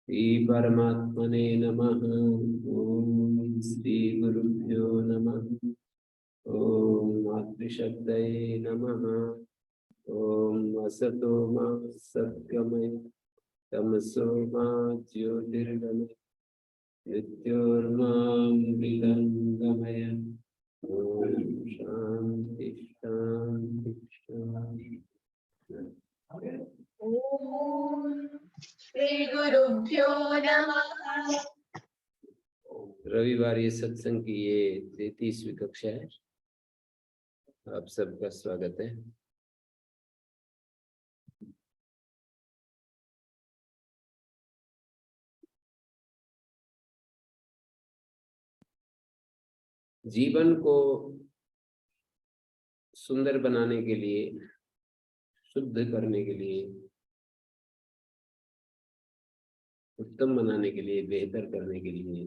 श्री परमात्मने नमः। ओम श्री गुरुभ्यो नमः। ओम मातृशब्दये नमः। ओम असतो मा सद्गमय तमसो मा ज्योतिर्गमय मृत्योर्मामृतंगमय। ओम शांति शांति शांति। ओम श्री गुरुभ्यो नमः। रविवार ये सत्संग की ये 33वीं कक्षा है। आप सबका स्वागत है। जीवन को सुंदर बनाने के लिए, शुद्ध करने के लिए, उत्तम बनाने के लिए, बेहतर करने के लिए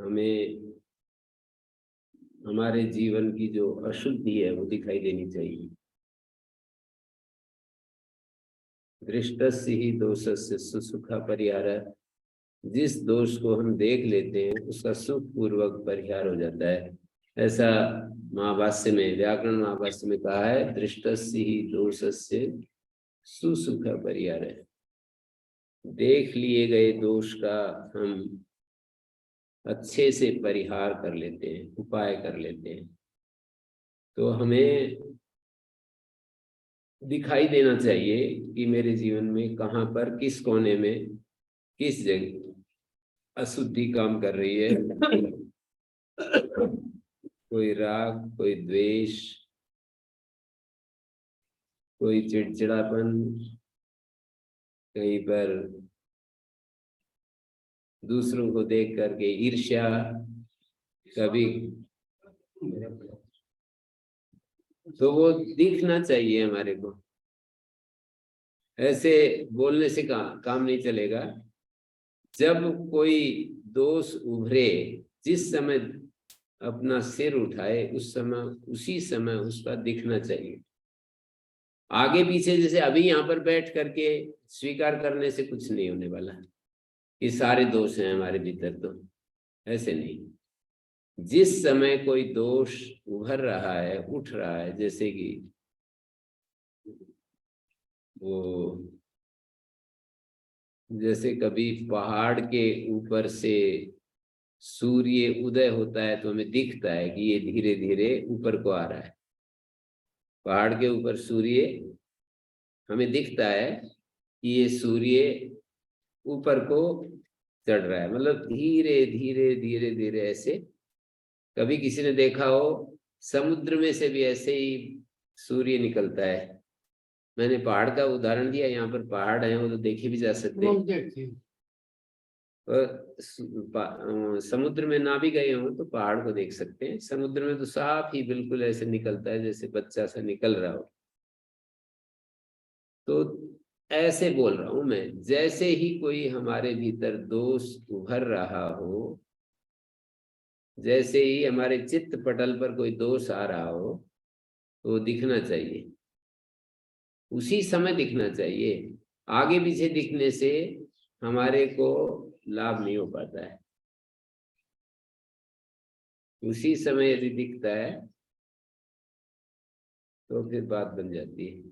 हमें हमारे जीवन की जो अशुद्धि है वो दिखाई देनी चाहिए। दृष्टस्य ही दोषस्य सुसुखा परिहारः। जिस दोष को हम देख लेते हैं उसका सुख पूर्वक परिहार हो जाता है। ऐसा महाभाष्य में, व्याकरण महाभाष्य में कहा है, दृष्टस्य ही दोषस्य सुसुख परिहारः। देख लिए गए दोष का हम अच्छे से परिहार कर लेते हैं, उपाय कर लेते हैं। तो हमें दिखाई देना चाहिए कि मेरे जीवन में कहाँ पर, किस कोने में, किस जगह अशुद्धि काम कर रही है। कोई राग, कोई द्वेष, कोई चिड़चिड़ापन, कहीं पर दूसरों को देख करके ईर्ष्या, कभी तो वो दिखना चाहिए हमारे को। ऐसे बोलने से काम नहीं चलेगा। जब कोई दोष उभरे, जिस समय अपना सिर उठाए उस समय, उसी समय उसका दिखना चाहिए। आगे पीछे जैसे अभी यहाँ पर बैठ करके स्वीकार करने से कुछ नहीं होने वाला। ये सारे दोष हैं हमारे भीतर, तो ऐसे नहीं। जिस समय कोई दोष उभर रहा है, उठ रहा है, जैसे कि वो, जैसे कभी पहाड़ के ऊपर से सूर्य उदय होता है तो हमें दिखता है कि ये धीरे धीरे ऊपर को आ रहा है। पहाड़ के ऊपर सूर्य, हमें दिखता है कि ये सूर्य ऊपर को चढ़ रहा है, मतलब धीरे धीरे धीरे धीरे ऐसे। कभी किसी ने देखा हो समुद्र में से भी ऐसे ही सूर्य निकलता है। मैंने पहाड़ का उदाहरण दिया, यहाँ पर पहाड़ है वो तो देखे भी जा सकते हैं। समुद्र में ना भी गए हो तो पहाड़ को देख सकते हैं। समुद्र में तो साफ ही बिल्कुल ऐसे निकलता है जैसे बच्चा सा निकल रहा हो। तो ऐसे बोल रहा हूं मैं, जैसे ही कोई हमारे भीतर दोष उभर रहा हो, जैसे ही हमारे चित्त पटल पर कोई दोष आ रहा हो तो दिखना चाहिए, उसी समय दिखना चाहिए। आगे पीछे दिखने से हमारे को लाभ नहीं हो पाता है। उसी समय यदि दिखता है तो फिर बात बन जाती है।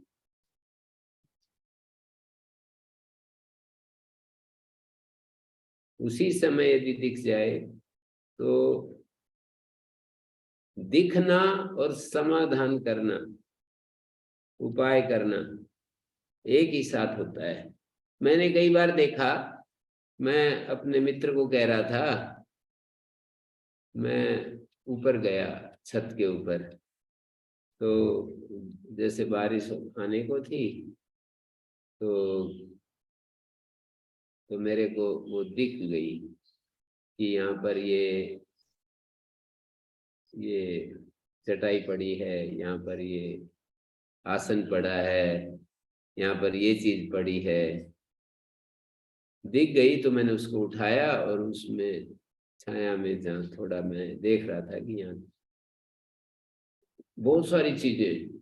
उसी समय यदि दिख जाए तो दिखना और समाधान करना, उपाय करना एक ही साथ होता है। मैंने कई बार देखा, मैं अपने मित्र को कह रहा था, मैं ऊपर गया छत के ऊपर, तो जैसे बारिश आने को थी तो मेरे को वो दिख गई कि यहाँ पर ये चटाई पड़ी है, यहाँ पर ये आसन पड़ा है, यहाँ पर ये चीज पड़ी है। दिख गई तो मैंने उसको उठाया और उसमें छाया में, जहाँ थोड़ा मैं देख रहा था कि यहाँ बहुत सारी चीजें,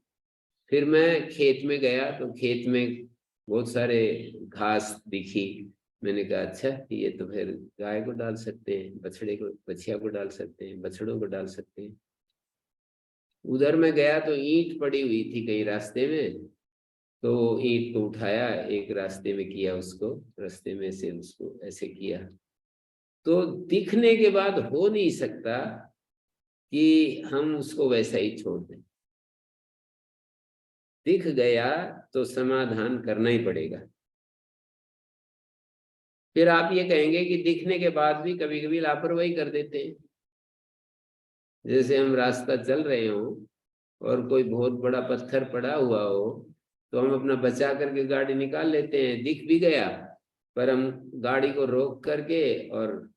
फिर मैं खेत में गया तो खेत में बहुत सारे घास दिखी। मैंने कहा अच्छा ये तो फिर गाय को डाल सकते हैं, बछड़े को, बछिया को डाल सकते हैं, बछड़ों को डाल सकते हैं। उधर मैं गया तो ईंट पड़ी हुई थी कहीं रास्ते में, तो ईंट को उठाया, एक रास्ते में किया उसको, रास्ते में से उसको ऐसे किया। तो दिखने के बाद हो नहीं सकता कि हम उसको वैसा ही छोड़ दें। दिख गया तो समाधान करना ही पड़ेगा। फिर आप ये कहेंगे कि दिखने के बाद भी कभी कभी लापरवाही कर देते हैं। जैसे हम रास्ता चल रहे हो और कोई बहुत बड़ा पत्थर पड़ा हुआ हो तो हम अपना बचा करके गाड़ी निकाल लेते हैं, दिख भी गया, पर हम गाड़ी को रोक करके और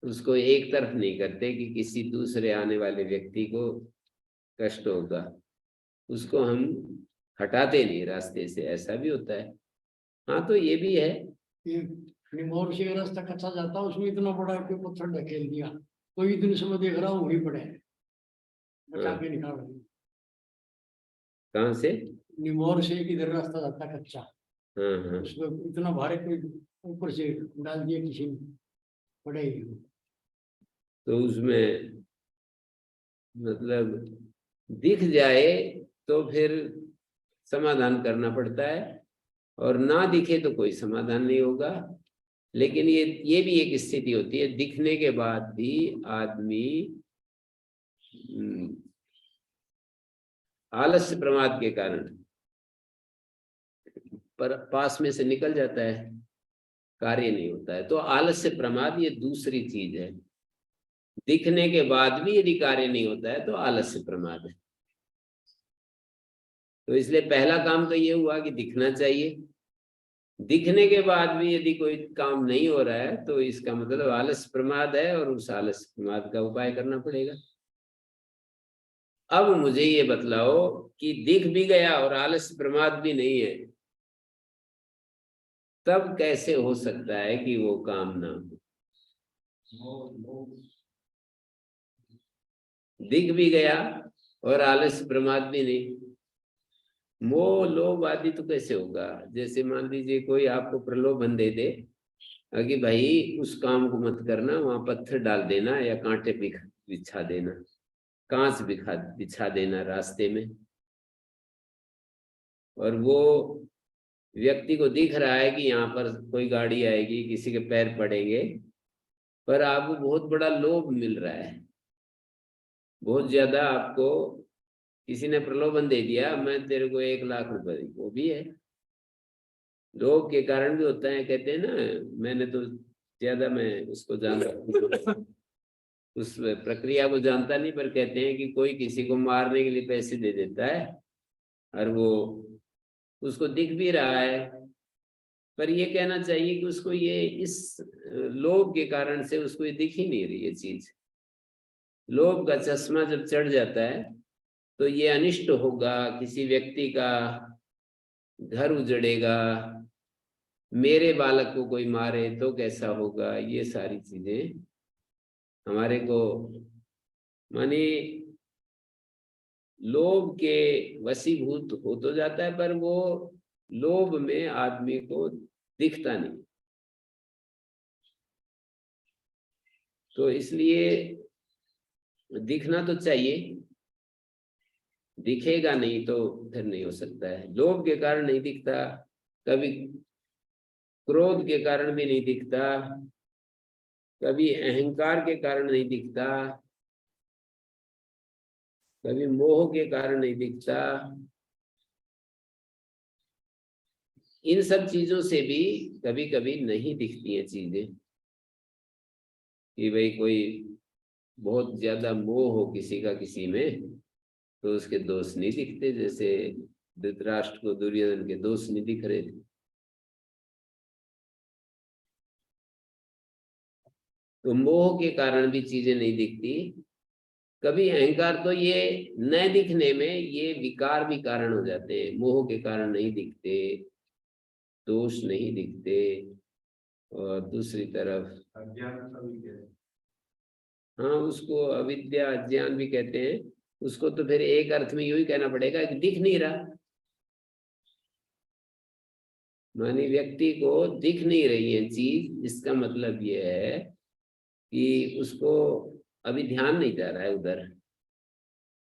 उसको एक तरफ नहीं करते कि किसी दूसरे आने वाले व्यक्ति को कष्ट होगा, उसको हम हटाते नहीं रास्ते से, ऐसा भी होता है। हाँ तो ये भी है। ये निमोर से रास्ता कच्चा जाता, उसमें इतना बड़ा कोई पत्थर ढकेल दिया, तो इतने समय देख रहा हूँ वही पड़े हैं, बचा के निकाल रहे हैं। कहाँ से? निमोर से इधर रास्ता जाता कच्चा, हाँ हाँ। उसमें इतना भारी कोई ऊपर से डाल दिया किसी ने, पड़े ही। तो उसमें मतलब दिख जाए तो फिर समाधान करना पड़ता है, और ना दिखे तो कोई समाधान नहीं होगा। लेकिन ये भी एक स्थिति होती है, दिखने के बाद भी आदमी आलस्य प्रमाद के कारण पर पास में से निकल जाता है, कार्य नहीं होता है। तो आलस्य प्रमाद ये दूसरी चीज है। दिखने के बाद भी यदि कार्य नहीं होता है तो आलस्य प्रमाद है। तो इसलिए पहला काम तो ये हुआ कि दिखना चाहिए। दिखने के बाद भी यदि कोई काम नहीं हो रहा है तो इसका मतलब आलस्य प्रमाद है, और उस आलस्य प्रमाद का उपाय करना पड़ेगा। अब मुझे ये बतलाओ कि दिख भी गया और आलस्य प्रमाद भी नहीं है, तब कैसे हो सकता है कि वो काम ना हो? दिख भी गया और आलस्य प्रमाद भी नहीं, मोह लोभ आदि तो कैसे होगा? जैसे मान लीजिए कोई आपको प्रलोभन दे दे कि भाई उस काम को मत करना, वहां पत्थर डाल देना या कांटे बिछा देना, कांच बिछा देना रास्ते में, और वो व्यक्ति को दिख रहा है कि यहाँ पर कोई गाड़ी आएगी, किसी के पैर पड़ेंगे, पर आपको बहुत बड़ा लोभ मिल रहा है, बहुत ज्यादा आपको किसी ने प्रलोभन दे दिया, मैं तेरे को 1 लाख रुपए, वो भी है, लोभ के कारण भी होता है। कहते हैं ना, मैंने तो ज्यादा मैं उसको जानता उस प्रक्रिया को जानता नहीं, पर कहते हैं कि कोई किसी को मारने के लिए पैसे दे देता है और वो उसको दिख भी रहा है, पर ये कहना चाहिए कि उसको ये इस लोभ के कारण से उसको ये दिख ही नहीं रही ये चीज। लोभ का चश्मा जब चढ़ जाता है तो ये अनिष्ट होगा, किसी व्यक्ति का घर उजड़ेगा, मेरे बालक को कोई मारे तो कैसा होगा, ये सारी चीजें हमारे को माने लोभ के वशीभूत हो तो जाता है, पर वो लोभ में आदमी को दिखता नहीं। तो इसलिए दिखना तो चाहिए, दिखेगा नहीं तो फिर नहीं हो सकता है। लोभ के कारण नहीं दिखता, कभी क्रोध के कारण भी नहीं दिखता, कभी अहंकार के कारण नहीं दिखता, कभी मोह के कारण नहीं दिखता। इन सब चीजों से भी कभी कभी नहीं दिखती हैं चीजें, कि भाई कोई बहुत ज्यादा मोह हो किसी का किसी में तो उसके दोष नहीं दिखते। जैसे धृतराष्ट्र को दुर्योधन के दोष नहीं दिख रहे थे, तो मोह के कारण भी चीजें नहीं दिखती। कभी अहंकार तो ये न दिखने में ये विकार भी कारण हो जाते हैं, मोह के कारण नहीं दिखते, दोष नहीं दिखते। और दूसरी तरफ अज्ञान का भी है। हाँ, उसको अविद्या अज्ञान भी कहते हैं। उसको तो फिर एक अर्थ में यूं ही कहना पड़ेगा कि दिख नहीं रहा, मानी व्यक्ति को दिख नहीं रही है चीज, इसका मतलब ये है कि उसको अभी ध्यान नहीं जा रहा है उधर,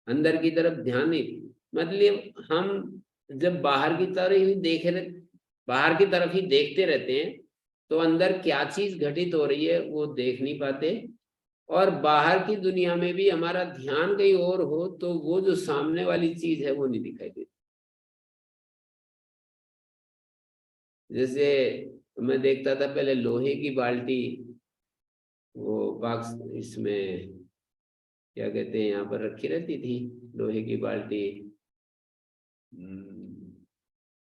अंदर की तरफ ध्यान नहीं। मतलब हम जब बाहर की तरफ ही बाहर की तरफ ही देखते रहते हैं तो अंदर क्या चीज घटित हो रही है वो देख नहीं पाते, और बाहर की दुनिया में भी हमारा ध्यान कहीं और हो तो वो जो सामने वाली चीज है वो नहीं दिखाई देती। जैसे मैं देखता था पहले लोहे की बाल्टी, वो बाक्स इसमें क्या कहते हैं यहाँ पर रखी रहती थी, लोहे की बाल्टी,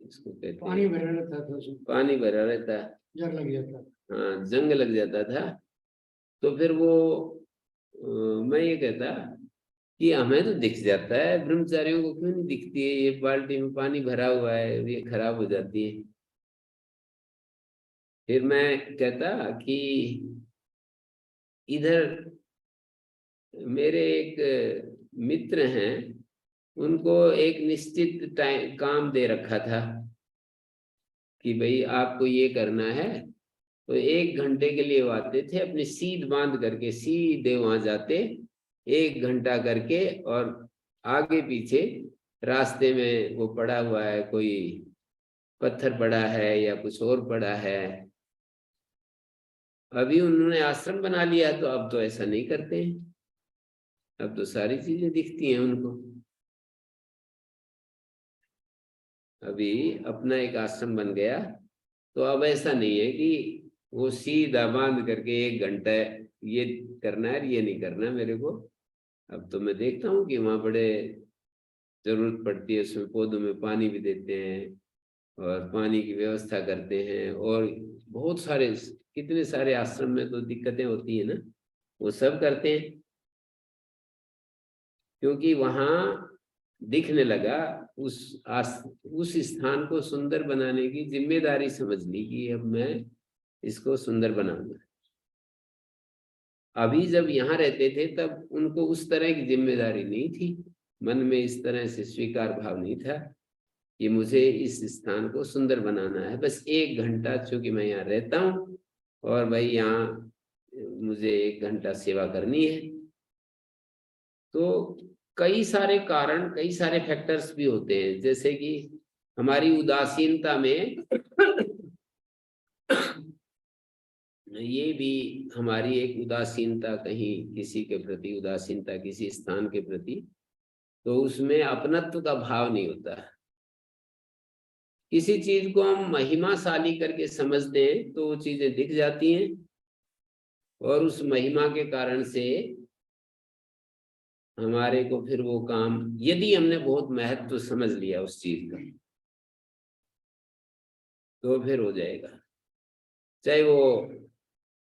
इसको कहते पानी हैं, भरा रहता था उसमें, पानी भरा रहता, जग लग जाता था। हाँ जंग लग जाता था। तो फिर वो मैं ये कहता कि हमें तो दिख जाता है, ब्रह्मचारियों को क्यों नहीं दिखती है, ये बाल्टी में पानी भरा हुआ है, ये खराब हो जाती है। फिर मैं कहता कि इधर मेरे एक मित्र हैं, उनको एक निश्चित टाइम काम दे रखा था कि भाई आपको ये करना है, तो 1 घंटे के लिए वो आते थे, अपनी सीध बांध करके सीधे वहां जाते, 1 घंटा करके, और आगे पीछे रास्ते में वो पड़ा हुआ है, कोई पत्थर पड़ा है या कुछ और पड़ा है। अभी उन्होंने आश्रम बना लिया तो अब तो ऐसा नहीं करते हैं, अब तो सारी चीजें दिखती हैं उनको। अभी अपना एक आश्रम बन गया तो अब ऐसा नहीं है कि वो सीधा बांध करके 1 घंटा ये करना है ये नहीं करना मेरे को। अब तो मैं देखता हूँ कि वहाँ बड़े जरूरत पड़ती है, उसमें पौधों में पानी भी देते हैं और पानी की व्यवस्था करते हैं, और बहुत सारे कितने सारे आश्रम में तो दिक्कतें होती है ना, वो सब करते हैं, क्योंकि वहाँ दिखने लगा, उस स्थान को सुंदर बनाने की जिम्मेदारी समझ ली कि अब मैं इसको सुंदर बनाऊंगा। अभी जब यहाँ रहते थे तब उनको उस तरह की जिम्मेदारी नहीं थी, मन में इस तरह से स्वीकार भाव नहीं था कि मुझे इस स्थान को सुंदर बनाना है। बस 1 घंटा चूंकि मैं यहाँ रहता हूँ और भाई यहाँ मुझे 1 घंटा सेवा करनी है। तो कई सारे कारण, कई सारे फैक्टर्स भी होते हैं, जैसे कि हमारी उदासीनता में ये भी हमारी एक उदासीनता, कहीं किसी के प्रति उदासीनता, किसी स्थान के प्रति, तो उसमें अपनत्व का भाव नहीं होता। किसी चीज को हम महिमाशाली करके समझते हैं तो वो चीजें दिख जाती हैं, और उस महिमा के कारण से हमारे को फिर वो काम, यदि हमने बहुत महत्व समझ लिया उस चीज का, तो फिर हो जाएगा, चाहे वो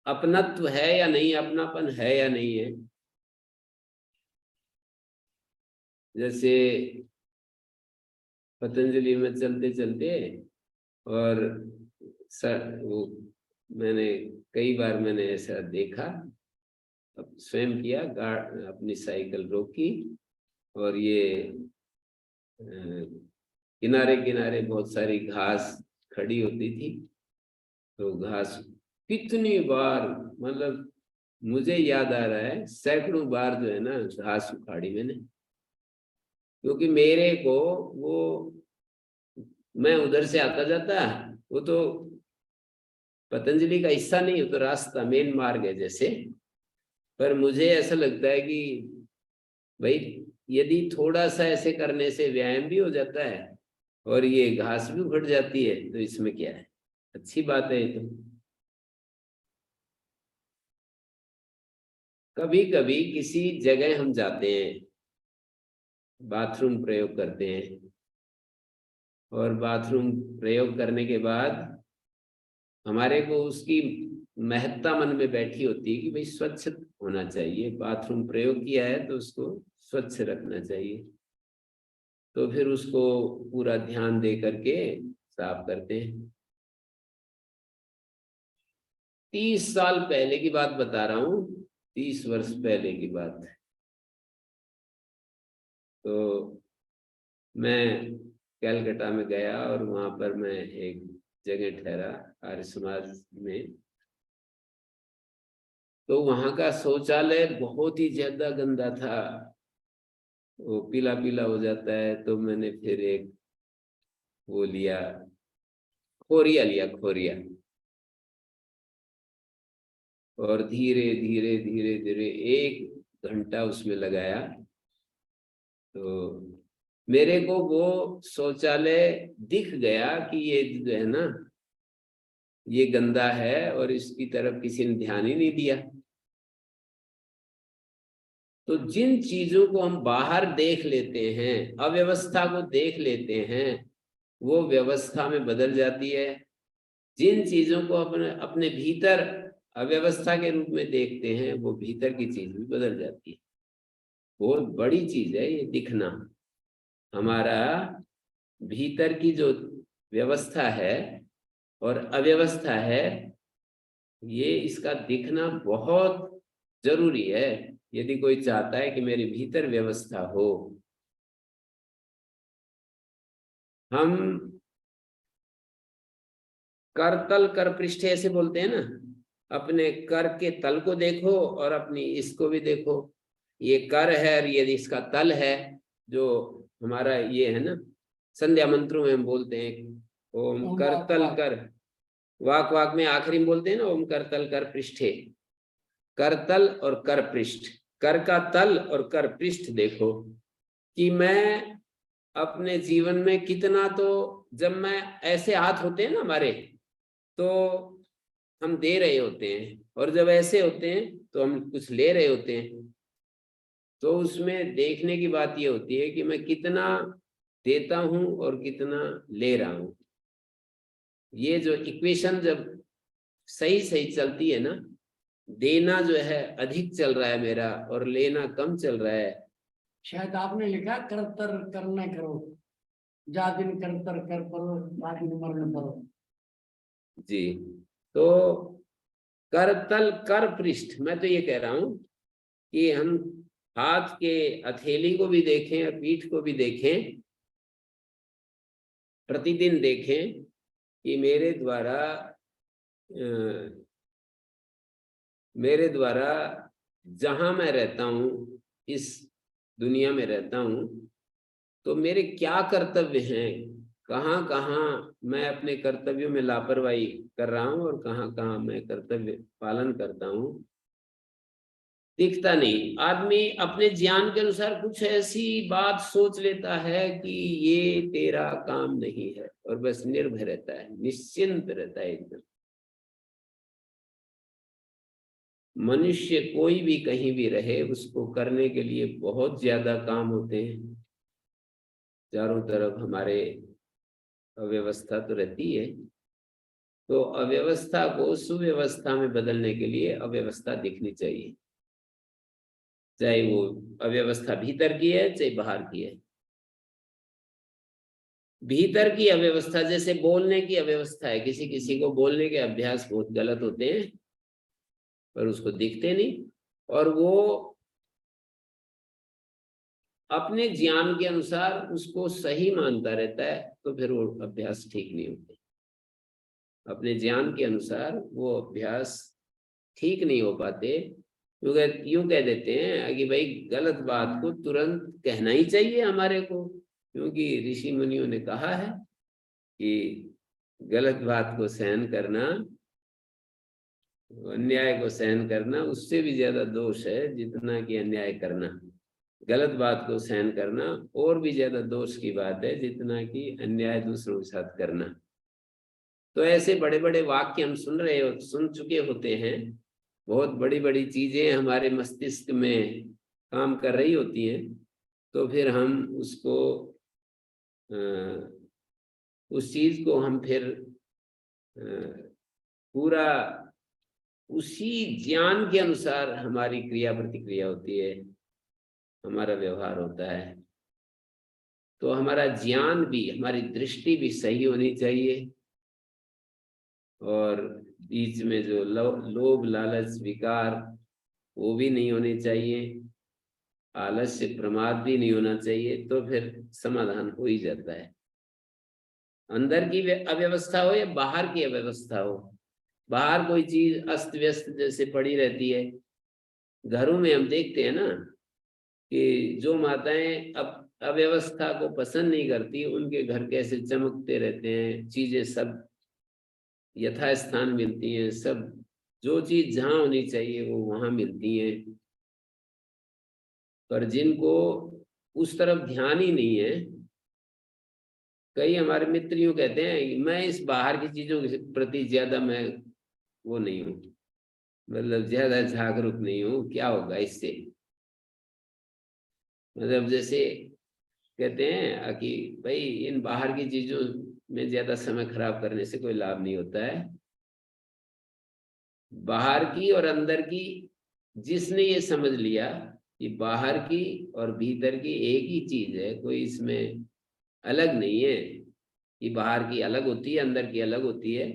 अपनत्व है या नहीं, अपनापन है या नहीं है। जैसे पतंजलि में चलते चलते, और वो मैंने कई बार मैंने ऐसा देखा, अब स्वयं किया, अपनी साइकिल रोकी, और ये किनारे किनारे बहुत सारी घास खड़ी होती थी, तो घास कितनी बार, मतलब मुझे याद आ रहा है सैकड़ों बार जो है ना घास उखाड़ी मैंने, क्योंकि मेरे को वो, मैं उधर से आता जाता, वो तो पतंजलि का हिस्सा नहीं, वो तो रास्ता मेन मार्ग है जैसे, पर मुझे ऐसा लगता है कि भाई यदि थोड़ा सा ऐसे करने से व्यायाम भी हो जाता है और ये घास भी उखड़ जाती है तो इसमें क्या है, अच्छी बात है ये तो। कभी कभी किसी जगह हम जाते हैं, बाथरूम प्रयोग करते हैं, और बाथरूम प्रयोग करने के बाद हमारे को उसकी महत्ता मन में बैठी होती है कि भाई स्वच्छ होना चाहिए, बाथरूम प्रयोग किया है तो उसको स्वच्छ रखना चाहिए, तो फिर उसको पूरा ध्यान दे करके साफ करते हैं। 30 साल पहले की बात बता रहा हूँ, 30 वर्ष पहले की बात। तो मैं कलकत्ता में गया और वहां पर मैं एक जगह ठहरा आर्य समाज में। तो वहां का शौचालय बहुत ही ज्यादा गंदा था, वो पीला पीला हो जाता है। तो मैंने फिर एक वो लिया, खोरिया लिया, खोरिया, और धीरे धीरे धीरे धीरे 1 घंटा उसमें लगाया। तो मेरे को वो शौचालय दिख गया कि ये जो है ना, ये गंदा है और इसकी तरफ किसी ने ध्यान ही नहीं दिया। तो जिन चीजों को हम बाहर देख लेते हैं, अव्यवस्था को देख लेते हैं, वो व्यवस्था में बदल जाती है। जिन चीजों को अपने अपने भीतर अव्यवस्था के रूप में देखते हैं, वो भीतर की चीज भी बदल जाती है। बहुत बड़ी चीज है ये दिखना। हमारा भीतर की जो व्यवस्था है और अव्यवस्था है, ये इसका दिखना बहुत जरूरी है। यदि कोई चाहता है कि मेरे भीतर व्यवस्था हो। हम कर तल कर पृष्ठ ऐसे बोलते हैं ना, अपने कर के तल को देखो और अपनी इसको भी देखो। ये कर है और ये इसका तल है, जो हमारा ये है ना, संध्या मंत्रों में हम बोलते हैं ओम ओम कर वाक तल वाक। कर, वाक वाक में आखिरी में बोलते हैं ना, ओम कर तल कर पृष्ठे। कर तल और कर पृष्ठ, कर का तल और कर पृष्ठ देखो कि मैं अपने जीवन में कितना, तो जब मैं ऐसे हाथ होते हैं ना हमारे, तो हम दे रहे होते हैं, और जब ऐसे होते हैं तो हम कुछ ले रहे होते हैं। तो उसमें देखने की बात ये होती है कि मैं कितना देता हूं और कितना ले रहा हूं। ये जो इक्वेशन जब सही सही चलती है ना, देना जो है अधिक चल रहा है मेरा और लेना कम चल रहा है। शायद आपने लिखा करतर करना करो, जा दिन करतर कर परो, जा दिन मरण परो। जी, तो कर तल कर पृष्ठ, मैं तो ये कह रहा हूं कि हम हाथ के हथेली को भी देखें और पीठ को भी देखें, प्रतिदिन देखें कि मेरे द्वारा जहां मैं रहता हूं, इस दुनिया में रहता हूं, तो मेरे क्या कर्तव्य हैं, कहाँ कहाँ मैं अपने कर्तव्यों में लापरवाही कर रहा हूं और कहाँ कहाँ मैं कर्तव्य पालन करता हूं। दिखता नहीं। आदमी अपने ज्ञान के अनुसार कुछ ऐसी बात सोच लेता है कि ये तेरा काम नहीं है, और बस निर्भय रहता है, निश्चिंत रहता है एकदम। मनुष्य कोई भी कहीं भी रहे, उसको करने के लिए बहुत ज्यादा काम होते हैं। चारों तरफ हमारे अव्यवस्था तो रहती है, तो अव्यवस्था को सुव्यवस्था में बदलने के लिए अव्यवस्था दिखनी चाहिए, चाहे वो अव्यवस्था भीतर की है चाहे बाहर की है। भीतर की अव्यवस्था, जैसे बोलने की अव्यवस्था है, किसी किसी को बोलने के अभ्यास बहुत गलत होते हैं पर उसको दिखते नहीं, और वो अपने ज्ञान के अनुसार उसको सही मानता रहता है, तो फिर वो अभ्यास ठीक नहीं होते। अपने ज्ञान के अनुसार वो अभ्यास ठीक नहीं हो पाते, क्योंकि यूं कह देते हैं कि भाई गलत बात को तुरंत कहना ही चाहिए हमारे को, क्योंकि ऋषि मुनियों ने कहा है कि गलत बात को सहन करना, अन्याय को सहन करना उससे भी ज्यादा दोष है जितना कि अन्याय करना। गलत बात को सहन करना और भी ज्यादा दोष की बात है जितना कि अन्याय दूसरों के साथ करना। तो ऐसे बड़े बड़े वाक्य हम सुन चुके होते हैं, बहुत बड़ी बड़ी चीजें हमारे मस्तिष्क में काम कर रही होती हैं, तो फिर हम उसको उस चीज को हम फिर पूरा उसी ज्ञान के अनुसार हमारी क्रिया प्रतिक्रिया होती है, हमारा व्यवहार होता है। तो हमारा ज्ञान भी, हमारी दृष्टि भी सही होनी चाहिए, और बीच में जो लोभ लालच विकार वो भी नहीं होने चाहिए। आलस्य प्रमाद भी नहीं होना चाहिए, तो फिर समाधान हो ही जाता है। अंदर की अव्यवस्था हो या बाहर की अव्यवस्था हो, बाहर कोई चीज अस्त व्यस्त जैसे पड़ी रहती है, घरों में हम देखते हैं ना कि जो माताएं अब अव्यवस्था को पसंद नहीं करती, उनके घर कैसे चमकते रहते हैं, चीजें सब यथास्थान मिलती हैं, सब जो चीज जहां होनी चाहिए वो वहां मिलती है। पर जिनको उस तरफ ध्यान ही नहीं है, कई हमारे मित्र यूं कहते हैं मैं इस बाहर की चीजों के प्रति ज्यादा मैं वो नहीं हूँ, मतलब ज्यादा जागरूक नहीं हूँ, क्या होगा इससे। मतलब जैसे कहते हैं कि भाई इन बाहर की चीजों में ज्यादा समय खराब करने से कोई लाभ नहीं होता है। बाहर की और अंदर की, जिसने ये समझ लिया कि बाहर की और भीतर की एक ही चीज है, कोई इसमें अलग नहीं है, कि बाहर की अलग होती है अंदर की अलग होती है,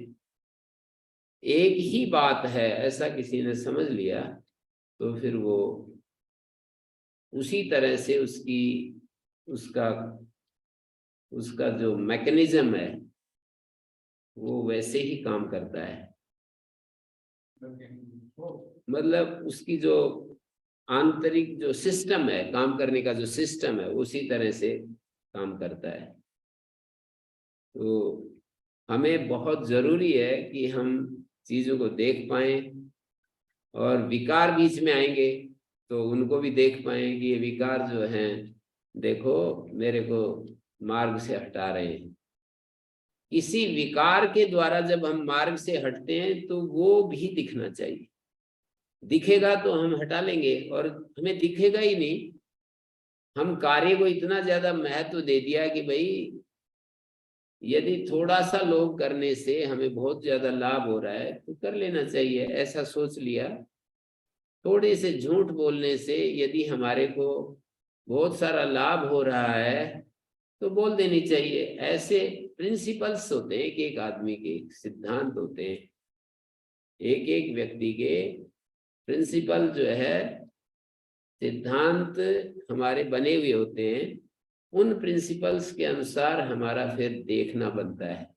एक ही बात है, ऐसा किसी ने समझ लिया, तो फिर वो उसी तरह से उसका उसका जो मैकेनिज्म है वो वैसे ही काम करता है। मतलब उसकी जो आंतरिक जो सिस्टम है, काम करने का जो सिस्टम है, उसी तरह से काम करता है। तो हमें बहुत जरूरी है कि हम चीजों को देख पाएं, और विकार बीच में आएंगे तो उनको भी देख पाएं कि ये विकार जो हैं, देखो मेरे को मार्ग से हटा रहे हैं। इसी विकार के द्वारा जब हम मार्ग से हटते हैं तो वो भी दिखना चाहिए। दिखेगा तो हम हटा लेंगे, और हमें दिखेगा ही नहीं। हम कार्य को इतना ज्यादा महत्व दे दिया कि भाई यदि थोड़ा सा लोग करने से हमें बहुत ज्यादा लाभ हो रहा है तो कर लेना चाहिए, ऐसा सोच लिया। थोड़े से झूठ बोलने से यदि हमारे को बहुत सारा लाभ हो रहा है तो बोल देनी चाहिए। ऐसे प्रिंसिपल्स होते हैं, एक आदमी के सिद्धांत होते हैं, एक एक व्यक्ति के प्रिंसिपल जो है, सिद्धांत हमारे बने हुए होते हैं। उन प्रिंसिपल्स के अनुसार हमारा फिर देखना बनता है।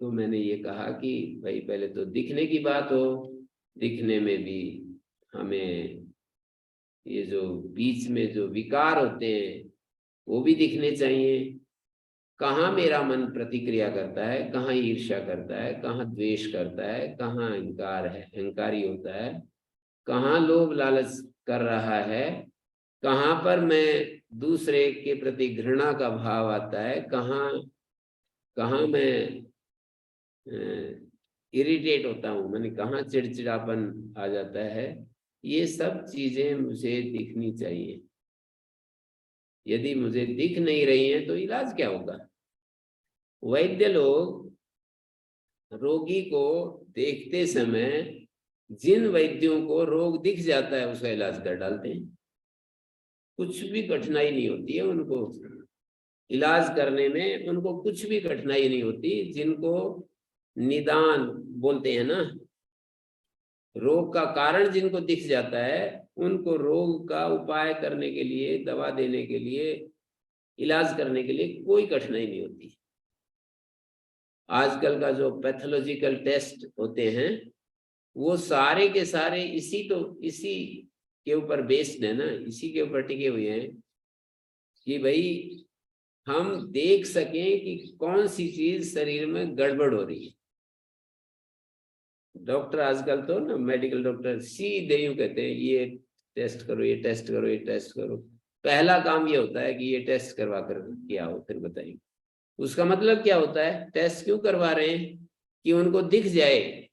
तो मैंने ये कहा कि भाई पहले तो दिखने की बात हो, दिखने में भी हमें ये जो बीच में जो विकार होते हैं वो भी दिखने चाहिए। कहाँ मेरा मन प्रतिक्रिया करता है, कहाँ ईर्ष्या करता है, कहाँ द्वेष करता है, कहाँ अहंकार है, अहंकारी होता है, कहाँ लोभ लालच कर रहा है, कहाँ पर मैं दूसरे के प्रति घृणा का भाव आता है, कहाँ कहाँ मैं इरिटेट होता हूँ, मैंने कहाँ चिड़चिड़ापन आ जाता है। ये सब चीजें मुझे दिखनी चाहिए। यदि मुझे दिख नहीं रही हैं तो इलाज क्या होगा। वैद्य लोग रोगी को देखते समय जिन वैद्यों को रोग दिख जाता है उसका इलाज कर डालते हैं। कुछ भी कठिनाई नहीं होती है उनको इलाज करने में, उनको कुछ भी कठिनाई नहीं होती। जिनको निदान बोलते हैं ना, रोग का कारण जिनको दिख जाता है, उनको रोग का उपाय करने के लिए, दवा देने के लिए, इलाज करने के लिए कोई कठिनाई नहीं होती। आजकल का जो पैथोलॉजिकल टेस्ट होते हैं वो सारे के सारे इसी के ऊपर बेस्ड है ना, इसी के ऊपर टिके हुए हैं कि भाई हम देख सकें कि कौन सी चीज शरीर में गड़बड़ हो रही है। डॉक्टर आजकल तो ना, मेडिकल डॉक्टर सीधे यूं कहते हैं ये टेस्ट करो, ये टेस्ट करो, ये टेस्ट करो। पहला काम ये होता है कि ये टेस्ट करवा कर किया हो फिर बताइए। उसका मतलब क्या होता है, टेस्ट क्यों करवा रहे हैं, कि उनको दिख जाए,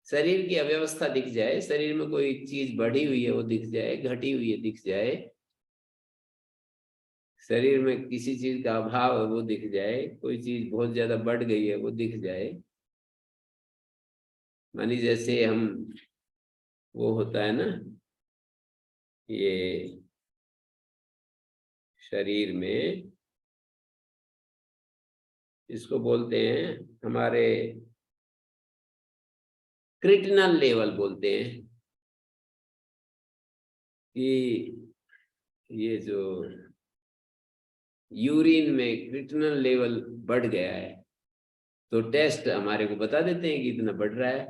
शरीर की अव्यवस्था दिख जाए, शरीर में कोई चीज बढ़ी हुई है वो दिख जाए, घटी हुई है दिख जाए, शरीर में किसी चीज का अभाव है वो दिख जाए, कोई चीज बहुत ज्यादा बढ़ गई है वो दिख जाए। मानी जैसे हम, वो होता है ना, ये शरीर में इसको बोलते हैं हमारे क्रिटिनल लेवल बोलते हैं। कि ये जो यूरिन में क्रिएटिनिन लेवल बढ़ गया है, तो टेस्ट हमारे को बता देते हैं कि इतना बढ़ रहा है,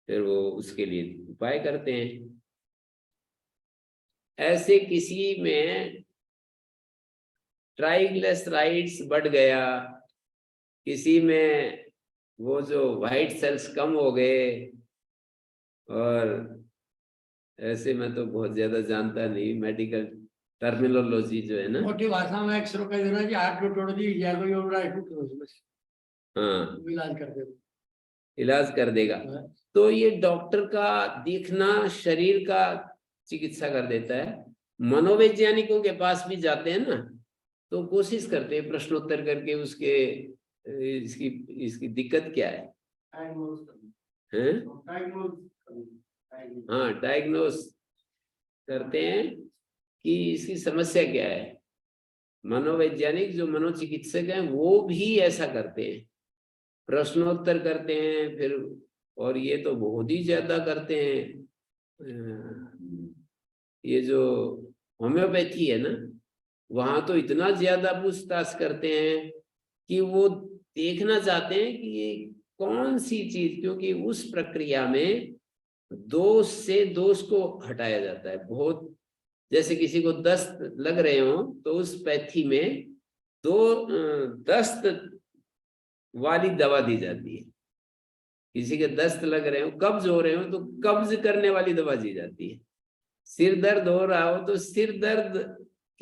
फिर वो उसके लिए उपाय करते हैं। ऐसे किसी में ट्राइग्लिसराइड्स बढ़ गया, किसी में वो जो व्हाइट सेल्स कम हो गए, और ऐसे मैं तो बहुत ज्यादा जानता नहीं मेडिकल टर्मिनोलॉजी जो है ना। मोटी भाषा में एक्सरो कह देना जी हाथ टूट दी या कोई और राइट बस हाँ, इलाज कर दे, इलाज कर देगा। तो ये डॉक्टर का देखना शरीर का चिकित्सा कर देता है। मनोवैज्ञानिकों के पास भी जाते हैं ना, तो कोशिश करते हैं प्रश्नोत्तर करके उसके इसकी दिक्कत क्या है, हैं? हाँ, डायग्नोस करते हैं कि इसकी समस्या क्या है। मनोवैज्ञानिक जो मनोचिकित्सक हैं वो भी ऐसा करते हैं, प्रश्नोत्तर करते हैं फिर। और ये तो बहुत ही ज्यादा करते हैं। ये जो होम्योपैथी है ना, वहां तो इतना ज्यादा पूछताछ करते हैं कि वो देखना चाहते हैं कि ये कौन सी चीज, क्योंकि उस प्रक्रिया में दोष से दोष को हटाया जाता है। बहुत जैसे किसी को दस्त लग रहे हो तो उस पैथी में दस्त वाली दवा दी जाती है। किसी के दस्त लग रहे हो, कब्ज हो रहे हो तो कब्ज करने वाली दवा दी जाती है। सिर दर्द हो रहा हो तो सिर दर्द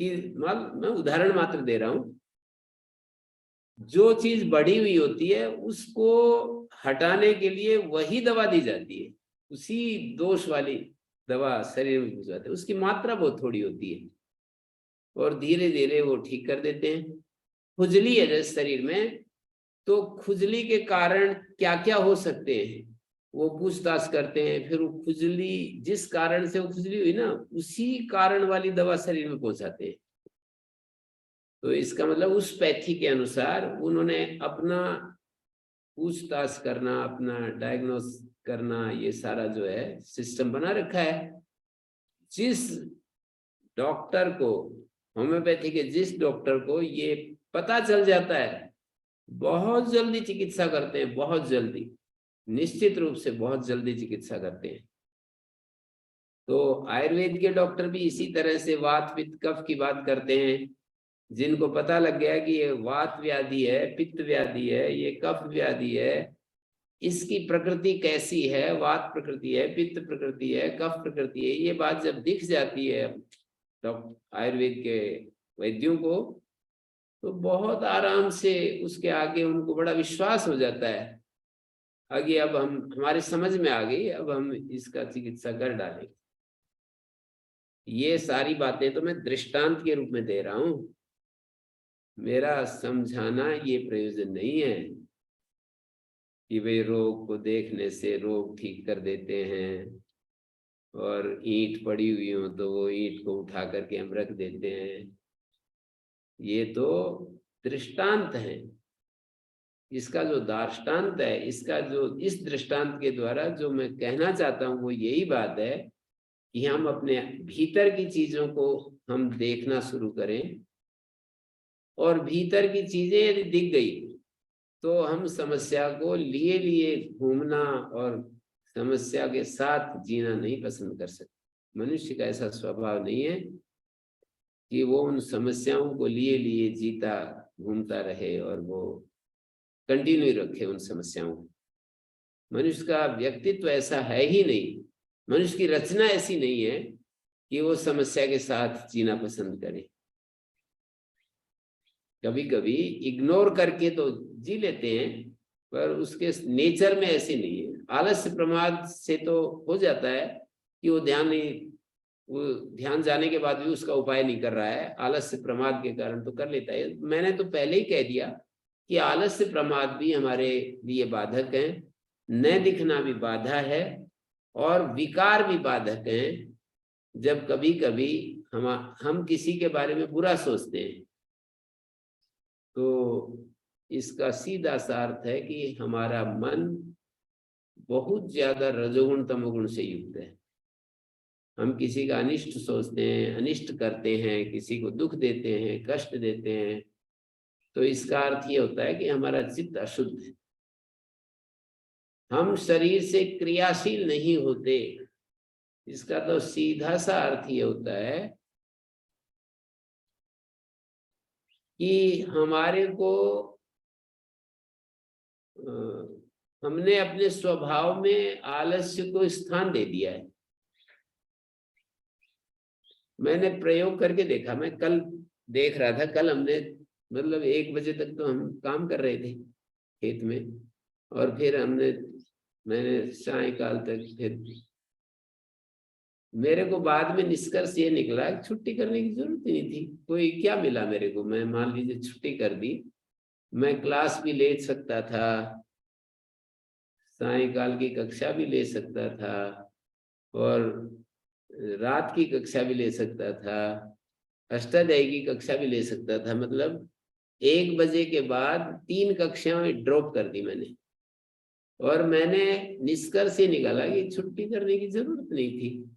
की, मैं उदाहरण मात्र दे रहा हूं। जो चीज बढ़ी हुई होती है उसको हटाने के लिए वही दवा दी जाती है, उसी दोष वाली दवा शरीर में घुस जाती है। उसकी मात्रा बहुत थोड़ी होती है और धीरे धीरे वो ठीक कर देते हैं। खुजली है जैसे शरीर में, तो खुजली के कारण क्या क्या हो सकते हैं वो पूछताछ करते हैं। फिर वो खुजली, जिस कारण से वो खुजली हुई ना, उसी कारण वाली दवा शरीर में पहुंचाते हैं। तो इसका मतलब उस पैथी के अनुसार उन्होंने अपना पूछताछ करना, अपना डायग्नोस करना, ये सारा जो है सिस्टम बना रखा है। जिस डॉक्टर को, होम्योपैथी के जिस डॉक्टर को ये पता चल जाता है, बहुत जल्दी चिकित्सा करते हैं, बहुत जल्दी, निश्चित रूप से बहुत जल्दी चिकित्सा करते हैं। तो आयुर्वेद के डॉक्टर भी इसी तरह से वात पित्त कफ की बात करते हैं। जिनको पता लग गया कि ये वात व्याधि है, पित्त व्याधि है, ये कफ व्याधि है, इसकी प्रकृति कैसी है, वात प्रकृति है, पित्त प्रकृति है, कफ प्रकृति है, ये बात जब दिख जाती है डॉक्टर आयुर्वेद के वैद्यों को, तो बहुत आराम से उसके आगे उनको बड़ा विश्वास हो जाता है। आगे अब हम, हमारे समझ में आ गई, अब हम इसका चिकित्सा कर डालेंगे। ये सारी बातें तो मैं दृष्टांत के रूप में दे रहा हूं। मेरा समझाना ये प्रयोजन नहीं है कि वे रोग को देखने से रोग ठीक कर देते हैं, और ईंट पड़ी हुई हो तो वो ईंट को उठा करके हम रख देते हैं। ये तो दृष्टांत है। इसका जो दार्ष्टान्त है, इसका जो, इस दृष्टांत के द्वारा जो मैं कहना चाहता हूं वो यही बात है कि हम अपने भीतर की चीजों को हम देखना शुरू करें, और भीतर की चीजें यदि दिख गई तो हम समस्या को लिए लिए घूमना और समस्या के साथ जीना नहीं पसंद कर सकते। मनुष्य का ऐसा स्वभाव नहीं है कि वो उन समस्याओं को लिए लिए जीता घूमता रहे और वो कंटिन्यू रखे उन समस्याओं को। मनुष्य का व्यक्तित्व ऐसा है ही नहीं, मनुष्य की रचना ऐसी नहीं है कि वो समस्या के साथ जीना पसंद करे। कभी कभी इग्नोर करके तो जी लेते हैं, पर उसके नेचर में ऐसे नहीं है। आलस्य प्रमाद से तो हो जाता है कि वो ध्यान जाने के बाद भी उसका उपाय नहीं कर रहा है, आलस्य प्रमाद के कारण तो कर लेता है। मैंने तो पहले ही कह दिया कि आलस्य प्रमाद भी हमारे लिए बाधक हैं, न दिखना भी बाधा है और विकार भी बाधक हैं। जब कभी कभी हम किसी के बारे में बुरा सोचते हैं तो इसका सीधा सा अर्थ है कि हमारा मन बहुत ज्यादा रजोगुण तमोगुण से युक्त है। हम किसी का अनिष्ट सोचते हैं, अनिष्ट करते हैं, किसी को दुख देते हैं, कष्ट देते हैं, तो इसका अर्थ ये होता है कि हमारा चित्त अशुद्ध है। हम शरीर से क्रियाशील नहीं होते, इसका तो सीधा सा अर्थ ये होता है कि हमारे को हमने अपने स्वभाव में आलस्य को स्थान दे दिया है। मैंने प्रयोग करके देखा, मैं कल देख रहा था, कल हमने मतलब 1 बजे तक तो हम काम कर रहे थे खेत में, और फिर मैंने सायकाल तक, फिर मेरे को बाद में निष्कर्ष ये निकला कि छुट्टी करने की जरूरत नहीं थी। कोई क्या मिला मेरे को, मैं मान लीजिए छुट्टी कर दी, मैं क्लास भी ले सकता था, सायकाल की कक्षा भी ले सकता था, और रात की कक्षा भी ले सकता था, अष्टाध्यायी की कक्षा भी ले सकता था। मतलब 1 बजे के बाद 3 कक्षाएं ड्रॉप कर दी मैंने, और मैंने निष्कर्ष ये निकाला कि छुट्टी करने की जरूरत नहीं थी।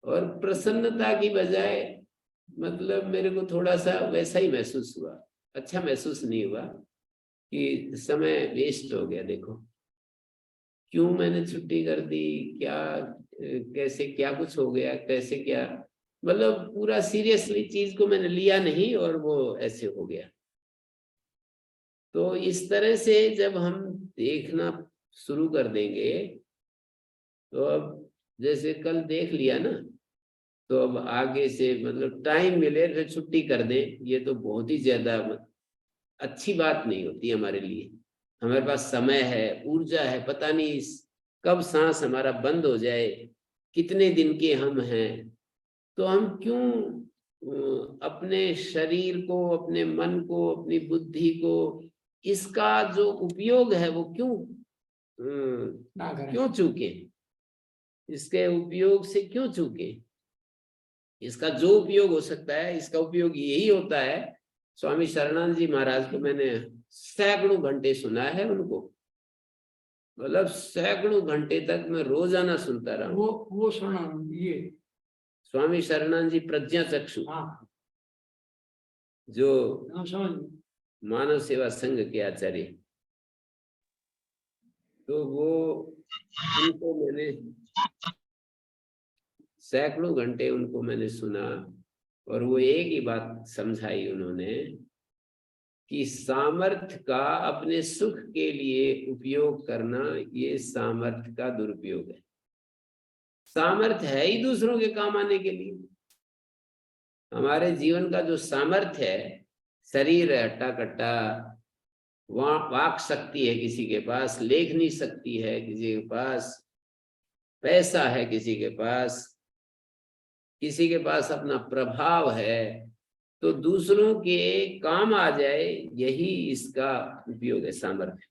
और प्रसन्नता की बजाय मतलब मेरे को थोड़ा सा वैसा ही महसूस हुआ, अच्छा महसूस नहीं हुआ कि समय वेस्ट हो गया। देखो क्यों मैंने छुट्टी कर दी, क्या कैसे क्या कुछ हो गया, कैसे क्या, मतलब पूरा सीरियसली चीज को मैंने लिया नहीं और वो ऐसे हो गया। तो इस तरह से जब हम देखना शुरू कर देंगे, तो अब जैसे कल देख लिया ना, तो अब आगे से मतलब टाइम मिले फिर छुट्टी कर दें, ये तो बहुत ही ज्यादा अच्छी बात नहीं होती हमारे लिए। हमारे पास समय है, ऊर्जा है, पता नहीं कब सांस हमारा बंद हो जाए, कितने दिन के हम हैं, तो हम क्यों अपने शरीर को, अपने मन को, अपनी बुद्धि को, इसका जो उपयोग है वो क्यों ना करें। क्यों चूके, इसके उपयोग से क्यों चूके। इसका जो उपयोग हो सकता है, इसका उपयोग यही होता है। स्वामी शरणानंद जी महाराज को मैंने सैकड़ों घंटे सुना है उनको, मतलब सैकड़ों घंटे तक मैं रोजाना सुनता रहा। वो सुना ये स्वामी शरणानंद जी प्रज्ञा चक्षु, हाँ जो समझ, मानव सेवा संघ के आचार्य, तो वो उनको मैंने सैकड़ों घंटे उनको मैंने सुना, और वो एक ही बात समझाई उन्होंने कि सामर्थ्य का अपने सुख के लिए उपयोग करना, ये सामर्थ्य का दुरुपयोग है। सामर्थ्य है ही दूसरों के काम आने के लिए। हमारे जीवन का जो सामर्थ्य है, शरीर है हट्टा कट्टा, वाक शक्ति है किसी के पास, लेखनी शक्ति है किसी के पास, पैसा है किसी के पास अपना प्रभाव है, तो दूसरों के काम आ जाए, यही इसका उपयोग है। सामर्थ्य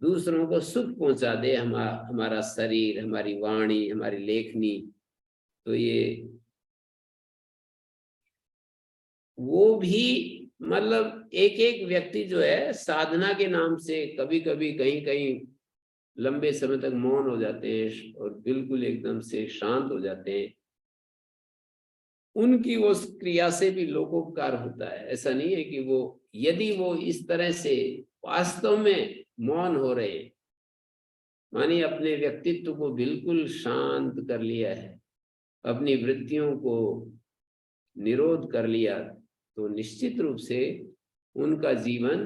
दूसरों को सुख पहुंचा दे, हमारा शरीर, हमारी वाणी, हमारी लेखनी, तो ये वो भी मतलब एक एक व्यक्ति जो है साधना के नाम से कभी कभी कहीं कहीं लंबे समय तक मौन हो जाते हैं और बिल्कुल एकदम से शांत हो जाते हैं। उनकी वो क्रिया से भी लोकोपकार होता है। ऐसा नहीं है कि वो, यदि वो इस तरह से वास्तव में मौन हो रहे, मानिए अपने व्यक्तित्व को बिल्कुल शांत कर लिया है, अपनी वृत्तियों को निरोध कर लिया, तो निश्चित रूप से उनका जीवन,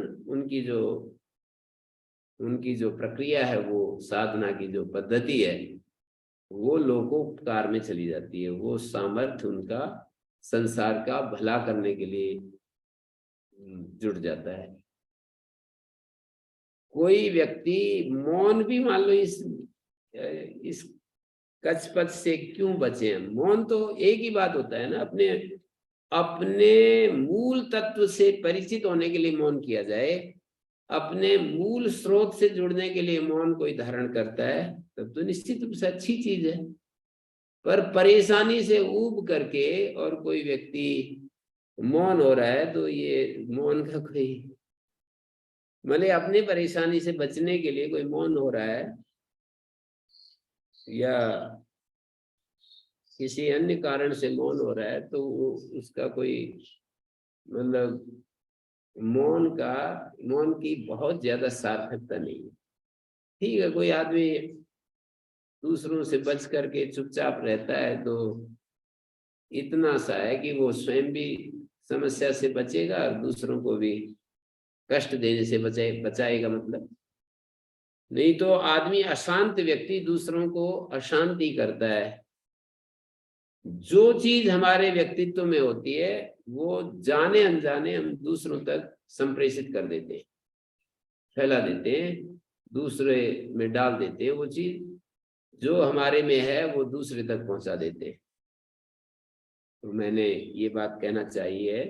उनकी जो प्रक्रिया है, वो साधना की जो पद्धति है, वो लोकोपकार में चली जाती है। वो सामर्थ्य उनका संसार का भला करने के लिए जुड़ जाता है। कोई व्यक्ति मौन भी मान लो इस कचपच से क्यों बचे, मौन तो एक ही बात होता है ना, अपने मूल तत्व से परिचित होने के लिए मौन किया जाए, अपने मूल स्रोत से जुड़ने के लिए मौन कोई धारण करता है, तब तो निश्चित रूप से अच्छी चीज है। पर परेशानी से ऊब करके और कोई व्यक्ति मौन हो रहा है, तो ये मौन का कोई, भले अपनी परेशानी से बचने के लिए कोई मौन हो रहा है, या किसी अन्य कारण से मौन हो रहा है तो उसका कोई मतलब मौन की बहुत ज्यादा सार्थकता नहीं है। ठीक है, कोई आदमी दूसरों से बच करके चुपचाप रहता है तो इतना सा है कि वो स्वयं भी समस्या से बचेगा और दूसरों को भी कष्ट देने से बचाएगा। मतलब नहीं तो आदमी अशांत व्यक्ति दूसरों को अशांति करता है। जो चीज हमारे व्यक्तित्व में होती है वो जाने अनजाने हम दूसरों तक संप्रेषित कर देते हैं, फैला देते हैं, दूसरे में डाल देते हैं। वो चीज जो हमारे में है वो दूसरे तक पहुंचा देते हैं। तो मैंने ये बात कहना चाहिए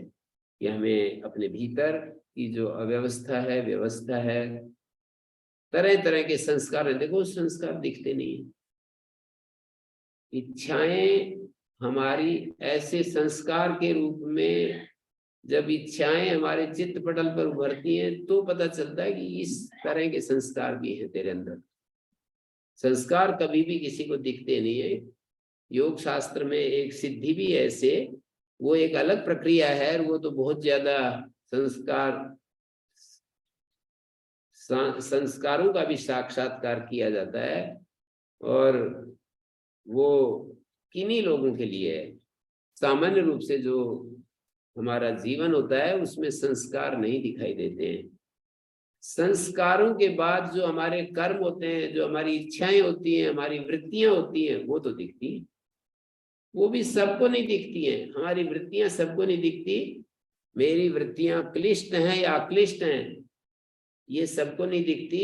कि हमें अपने भीतर की जो अव्यवस्था है, व्यवस्था है, तरह तरह के संस्कार हैं। देखो संस्कार दिखते नहीं है, इच्छाएं हमारी ऐसे संस्कार के रूप में जब इच्छाएं हमारे चित्त पटल पर उभरती हैं तो पता चलता है कि इस तरह के संस्कार भी हैं तेरे अंदर। संस्कार कभी भी किसी को दिखते नहीं है। योग शास्त्र में एक सिद्धि भी है ऐसे, वो एक अलग प्रक्रिया है, वो तो बहुत ज्यादा संस्कारों का भी साक्षात्कार किया जाता है और वो किन्हीं लोगों के लिए है। सामान्य रूप से जो हमारा जीवन होता है उसमें संस्कार नहीं दिखाई देते हैं। संस्कारों के बाद जो हमारे कर्म होते हैं, जो हमारी इच्छाएं होती हैं, हमारी वृत्तियां होती हैं, वो तो दिखती हैं। वो भी सबको नहीं दिखती हैं। हमारी वृत्तियां सबको नहीं दिखती। मेरी वृत्तियां क्लिष्ट हैं या अक्लिष्ट हैं ये सबको नहीं दिखती,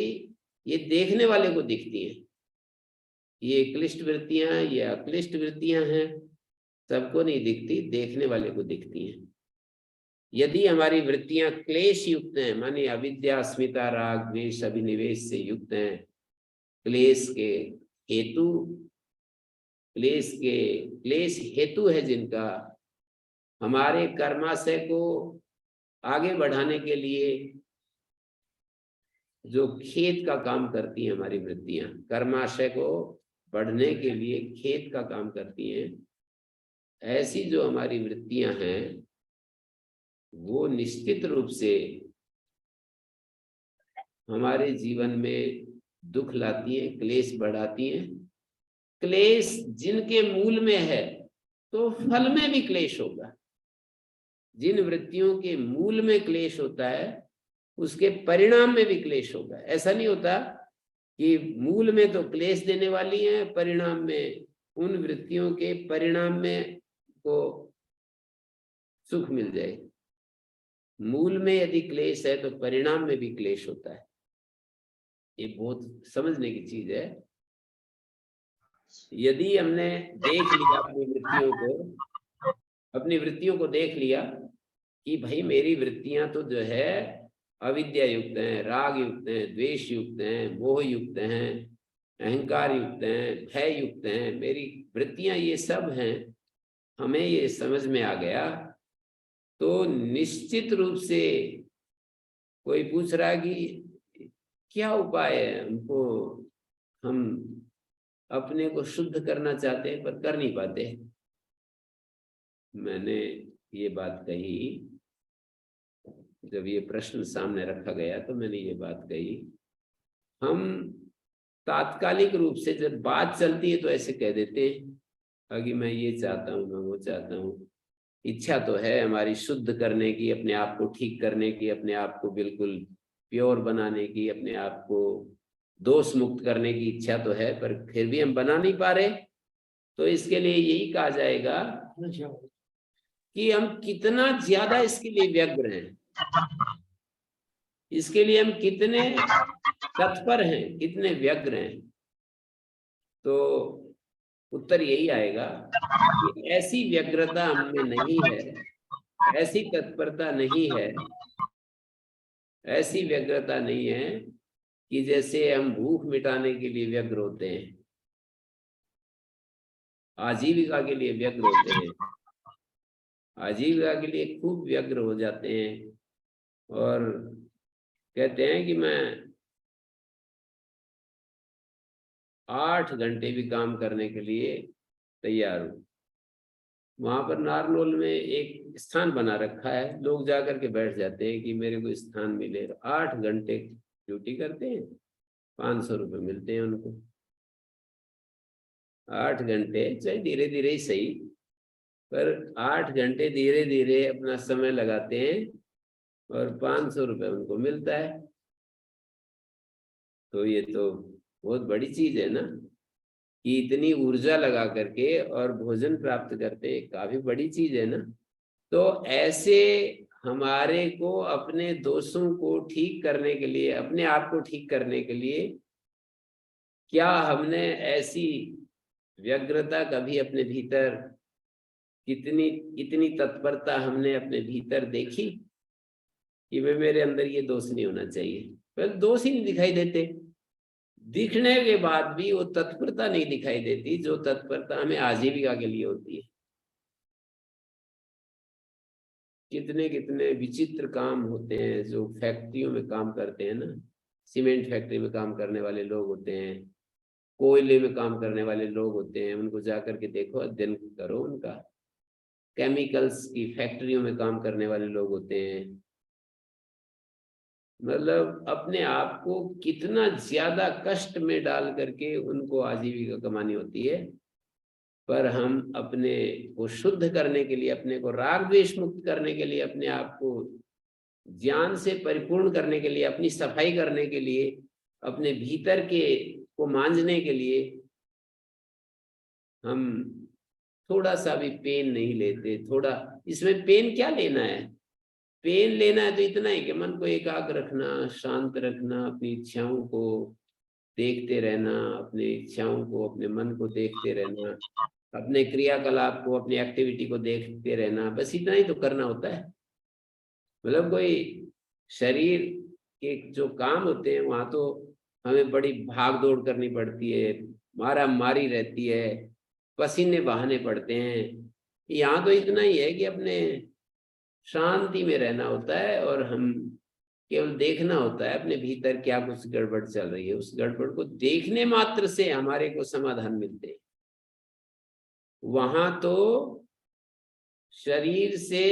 ये देखने वाले को दिखती हैं। ये क्लिष्ट वृत्तियां, ये अक्लिष्ट वृत्तियां हैं, सबको नहीं दिखती, देखने वाले को दिखती हैं। यदि हमारी वृत्तियां क्लेश युक्त हैं, माने अविद्या, अस्मिता, राग, द्वेष, अभिनिवेश से युक्त हैं, क्लेश हेतु है जिनका, हमारे कर्माशय को आगे बढ़ाने के लिए जो खेत का काम करती हैं हमारी वृत्तियां, कर्माशय को बढ़ने के लिए खेत का काम करती हैं, ऐसी जो हमारी वृत्तियां हैं वो निश्चित रूप से हमारे जीवन में दुख लाती हैं, क्लेश बढ़ाती हैं। क्लेश जिनके मूल में है तो फल में भी क्लेश होगा। जिन वृत्तियों के मूल में क्लेश होता है उसके परिणाम में भी क्लेश होगा। ऐसा नहीं होता कि मूल में तो क्लेश देने वाली है, परिणाम में उन वृत्तियों के परिणाम में को सुख मिल जाए। मूल में यदि क्लेश है तो परिणाम में भी क्लेश होता है। ये बहुत समझने की चीज है। यदि हमने देख लिया अपनी वृत्तियों को देख लिया कि भाई मेरी वृत्तियां तो जो है अविद्या युक्त हैं, राग युक्त हैं, द्वेष युक्त हैं, मोह युक्त हैं, अहंकार युक्त हैं, भय युक्त हैं, मेरी वृत्तियां ये सब हैं, हमें ये समझ में आ गया तो निश्चित रूप से कोई पूछ रहा है कि क्या उपाय है हमको, हम अपने को शुद्ध करना चाहते हैं पर कर नहीं पाते। मैंने ये बात कही, जब ये प्रश्न सामने रखा गया तो मैंने ये बात कही, हम तात्कालिक रूप से जब बात चलती है तो ऐसे कह देते हैं कि मैं ये चाहता हूँ, मैं वो चाहता हूँ। इच्छा तो है हमारी शुद्ध करने की, अपने आप को ठीक करने की, अपने आप को बिल्कुल प्योर बनाने की, अपने आप को दोष मुक्त करने की इच्छा तो है, पर फिर भी हम बना नहीं पा रहे। तो इसके लिए यही कहा जाएगा कि हम कितना ज्यादा इसके लिए व्यग्र हैं, इसके लिए हम कितने तत्पर हैं, कितने व्यग्र हैं। तो उत्तर यही आएगा कि ऐसी व्यग्रता हममें नहीं है, ऐसी तत्परता नहीं है, ऐसी व्यग्रता नहीं है कि जैसे हम भूख मिटाने के लिए व्यग्र होते हैं, आजीविका के लिए व्यग्र होते हैं, आजीविका के लिए खूब व्यग्र हो जाते हैं और कहते हैं कि मैं 8 घंटे भी काम करने के लिए तैयार हूं। वहां पर नारनौल में एक स्थान बना रखा है, लोग जाकर के बैठ जाते हैं कि मेरे को स्थान मिले। 8 घंटे ड्यूटी करते हैं, 500 रुपये मिलते हैं उनको। 8 घंटे, चाहे धीरे धीरे ही सही, पर 8 घंटे धीरे धीरे अपना समय लगाते हैं और 500 रुपये उनको मिलता है। तो ये तो बहुत बड़ी चीज है ना, कि इतनी ऊर्जा लगा करके और भोजन प्राप्त करते हैं, काफी बड़ी चीज है ना। तो ऐसे हमारे को अपने दोषों को ठीक करने के लिए, अपने आप को ठीक करने के लिए, क्या हमने ऐसी व्यग्रता कभी अपने भीतर, कितनी इतनी तत्परता हमने अपने भीतर देखी कि मेरे अंदर ये दोष नहीं होना चाहिए? पहले दोष ही नहीं दिखाई देते, दिखने के बाद भी वो तत्परता नहीं दिखाई देती जो तत्परता हमें आजीविका के लिए होती है। कितने कितने विचित्र काम होते हैं जो फैक्ट्रियों में काम करते हैं ना, सीमेंट फैक्ट्री में काम करने वाले लोग होते हैं, कोयले में काम करने वाले लोग होते हैं, उनको जाकर के देखो, अध्ययन करो उनका। केमिकल्स की फैक्ट्रियों में काम करने वाले लोग होते हैं, मतलब अपने आप को कितना ज्यादा कष्ट में डाल करके उनको आजीविका कमानी होती है। पर हम अपने को शुद्ध करने के लिए, अपने को राग द्वेष मुक्त करने के लिए, अपने आप को ज्ञान से परिपूर्ण करने के लिए, अपनी सफाई करने के लिए, अपने भीतर के को मांझने के लिए हम थोड़ा सा भी पेन नहीं लेते। थोड़ा इसमें पेन क्या लेना है? पेन लेना है तो इतना ही कि मन को एकाग्र रखना, शांत रखना, अपनी इच्छाओं को देखते रहना, अपनी इच्छाओं को, अपने मन को देखते रहना, अपने क्रियाकलाप को, अपनी एक्टिविटी को देखते रहना, बस इतना ही तो करना होता है। मतलब कोई शरीर के जो काम होते हैं वहां तो हमें बड़ी भाग दौड़ करनी पड़ती है, मारा मारी रहती है, पसीने बहाने पड़ते हैं। यहाँ तो इतना ही है कि अपने शांति में रहना होता है और हम केवल देखना होता है अपने भीतर क्या कुछ गड़बड़ चल रही है। उस गड़बड़ को देखने मात्र से हमारे को समाधान मिलते हैं। वहां तो शरीर से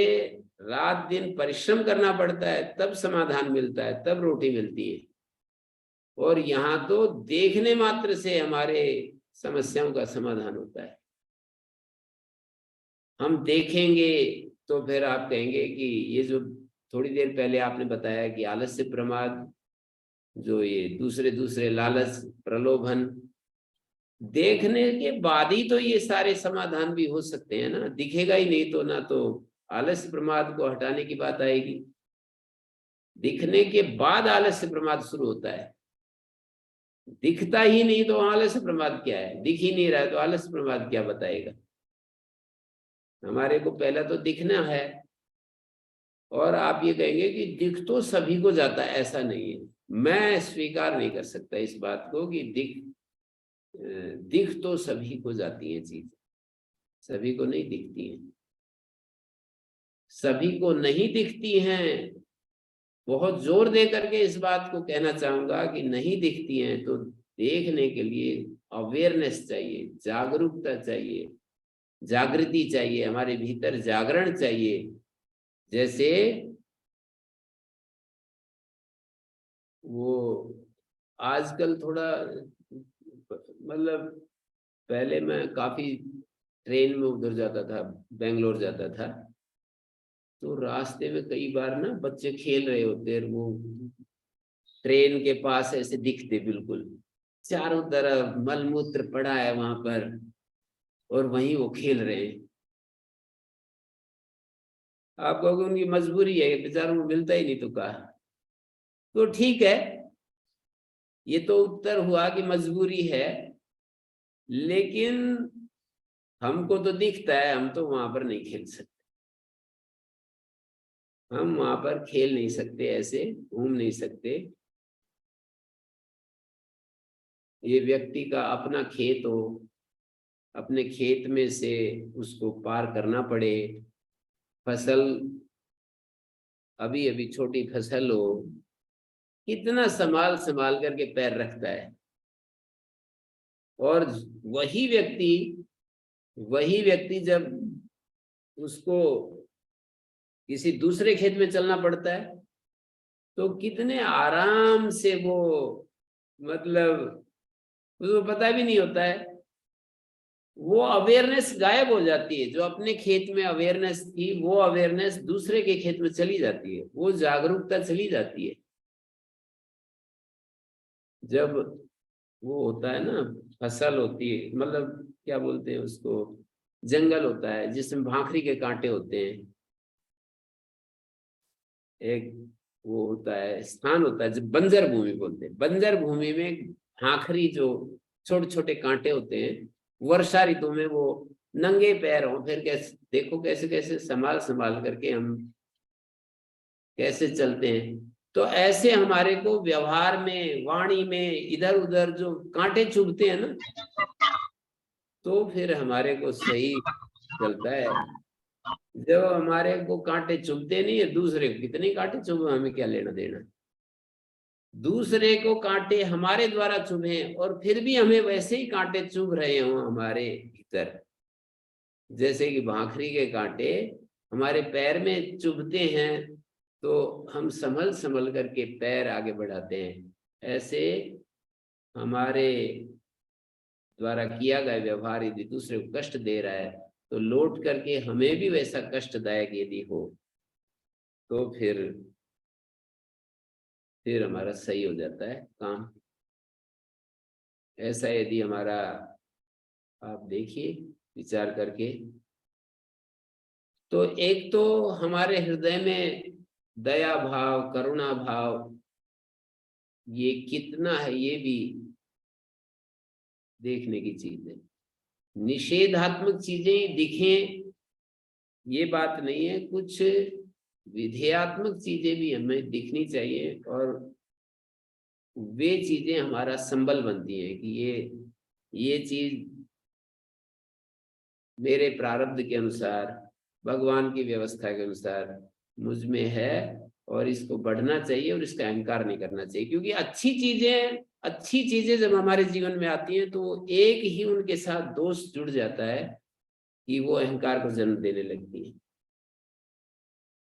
रात दिन परिश्रम करना पड़ता है, तब समाधान मिलता है, तब रोटी मिलती है। और यहाँ तो देखने मात्र से हमारे समस्याओं का समाधान होता है। हम देखेंगे तो फिर आप कहेंगे कि ये जो थोड़ी देर पहले आपने बताया कि आलस्य प्रमाद, जो ये दूसरे दूसरे लालच प्रलोभन, देखने के बाद ही तो ये सारे समाधान भी हो सकते हैं ना। दिखेगा ही नहीं तो ना तो आलस्य प्रमाद को हटाने की बात आएगी। दिखने के बाद आलस्य प्रमाद शुरू होता है। दिखता ही नहीं तो आलस्य प्रमाद क्या है? दिख ही नहीं रहा है तो आलस्य प्रमाद क्या बताएगा? हमारे को पहला तो दिखना है। और आप ये कहेंगे कि दिख तो सभी को जाता है, ऐसा नहीं है। मैं स्वीकार नहीं कर सकता इस बात को कि दिख तो सभी को जाती है चीज, सभी को नहीं दिखती है। सभी को नहीं दिखती हैं, बहुत जोर दे करके इस बात को कहना चाहूंगा कि नहीं दिखती हैं तो देखने के लिए अवेयरनेस चाहिए, जागरूकता चाहिए, जागृति चाहिए, हमारे भीतर जागरण चाहिए। जैसे वो आजकल थोड़ा, मतलब पहले मैं काफी ट्रेन में उधर जाता था, बेंगलोर जाता था, तो रास्ते में कई बार ना बच्चे खेल रहे होते हैं, वो ट्रेन के पास ऐसे दिखते, बिल्कुल चारों तरफ मलमूत्र पड़ा है वहां पर और वहीं वो खेल रहे हैं। आप कहोगे उनकी मजबूरी है, बेचारों को मिलता ही नहीं तो कहा। तो ठीक है, ये तो उत्तर हुआ कि मजबूरी है, लेकिन हमको तो दिखता है, हम तो वहां पर नहीं खेल सकते, हम वहां पर खेल नहीं सकते, ऐसे घूम नहीं सकते। ये व्यक्ति का अपना खेत हो, अपने खेत में से उसको पार करना पड़े, फसल अभी अभी छोटी फसल हो, कितना संभाल संभाल करके पैर रखता है। और वही व्यक्ति जब उसको किसी दूसरे खेत में चलना पड़ता है तो कितने आराम से वो, मतलब उसको पता भी नहीं होता है, वो अवेयरनेस गायब हो जाती है। जो अपने खेत में अवेयरनेस थी वो अवेयरनेस दूसरे के खेत में चली जाती है, वो जागरूकता चली जाती है। जब वो होता है ना, फसल होती है, मतलब क्या बोलते हैं उसको, जंगल होता है जिसमें भाखरी के कांटे होते हैं, एक वो होता है स्थान होता है जो बंजर भूमि बोलते हैं। बंजर भूमि में भाखरी जो छोटे छोटे कांटे होते हैं, वर्षा ऋतु में वो नंगे पैर हो, फिर कैसे देखो कैसे कैसे संभाल संभाल करके हम कैसे चलते हैं। तो ऐसे हमारे को व्यवहार में, वाणी में इधर उधर जो कांटे चुभते हैं ना, तो फिर हमारे को सही चलता है। जब हमारे को कांटे चुभते नहीं है, दूसरे को कितने कांटे चुभे हमें क्या लेना देना। दूसरे को कांटे हमारे द्वारा चुभे और फिर भी हमें वैसे ही कांटे चुभ रहे हो हमारे भीतर, जैसे कि भाखरी के कांटे हमारे पैर में चुभते हैं तो हम संभल संभल करके पैर आगे बढ़ाते हैं। ऐसे हमारे द्वारा किया गया व्यवहार यदि दूसरे को कष्ट दे रहा है तो लौट करके हमें भी वैसा कष्टदायक यदि हो तो फिर हमारा सही हो जाता है काम। ऐसा यदि हमारा, आप देखिए विचार करके, तो एक तो हमारे हृदय में दया भाव, करुणा भाव ये कितना है ये भी देखने की चीज है। निषेधात्मक चीजें दिखें ये बात नहीं है, कुछ विधेयात्मक चीजें भी हमें दिखनी चाहिए और वे चीजें हमारा संबल बनती हैं कि ये चीज मेरे प्रारब्ध के अनुसार, भगवान की व्यवस्था के अनुसार मुझ में है और इसको बढ़ना चाहिए और इसका अहंकार नहीं करना चाहिए। क्योंकि अच्छी चीजें जब हमारे जीवन में आती हैं तो एक ही उनके साथ दोष जुड़ जाता है कि वो अहंकार को जन्म देने लगती है।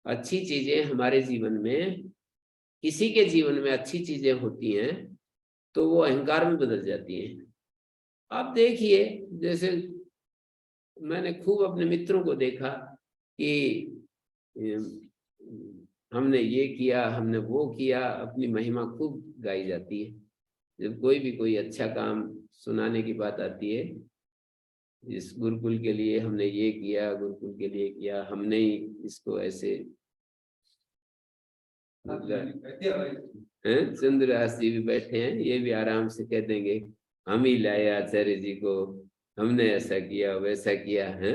अच्छी चीजें हमारे जीवन में, किसी के जीवन में अच्छी चीजें होती हैं तो वो अहंकार में बदल जाती हैं। आप देखिए, जैसे मैंने खूब अपने मित्रों को देखा कि हमने ये किया, हमने वो किया, अपनी महिमा खूब गाई जाती है। जब कोई अच्छा काम सुनाने की बात आती है, इस गुरुकुल के लिए हमने ये किया, गुरुकुल के लिए किया, हमने ही इसको ऐसे, चंद्रदास जी भी बैठे हैं, ये भी आराम से कह देंगे हम ही लाए आचार्य जी को, हमने ऐसा किया वैसा किया है।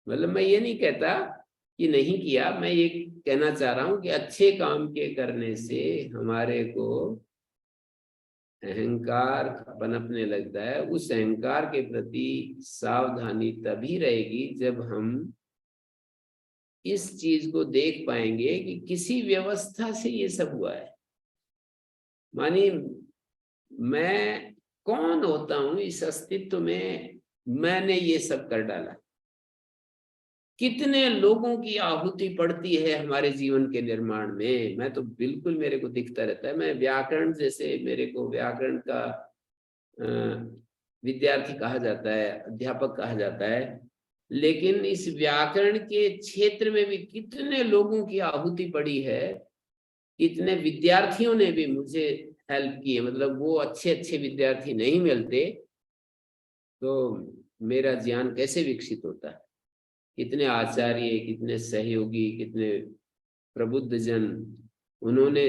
मतलब मैं ये नहीं कहता कि नहीं किया, मैं ये कहना चाह रहा हूं कि अच्छे काम के करने से हमारे को अहंकार पनपने लगता है। उस अहंकार के प्रति सावधानी तभी रहेगी जब हम इस चीज को देख पाएंगे कि किसी व्यवस्था से ये सब हुआ है। मानिए मैं कौन होता हूं इस अस्तित्व में, मैंने ये सब कर डाला। कितने लोगों की आहुति पड़ती है हमारे जीवन के निर्माण में, मैं तो बिल्कुल, मेरे को दिखता रहता है। मैं व्याकरण, जैसे मेरे को व्याकरण का विद्यार्थी कहा जाता है, अध्यापक कहा जाता है, लेकिन इस व्याकरण के क्षेत्र में भी कितने लोगों की आहुति पड़ी है, कितने विद्यार्थियों ने भी मुझे हेल्प की है। मतलब वो अच्छे विद्यार्थी नहीं मिलते तो मेरा ज्ञान कैसे विकसित होता है। कितने आचार्य, कितने सहयोगी, कितने प्रबुद्ध जन, उन्होंने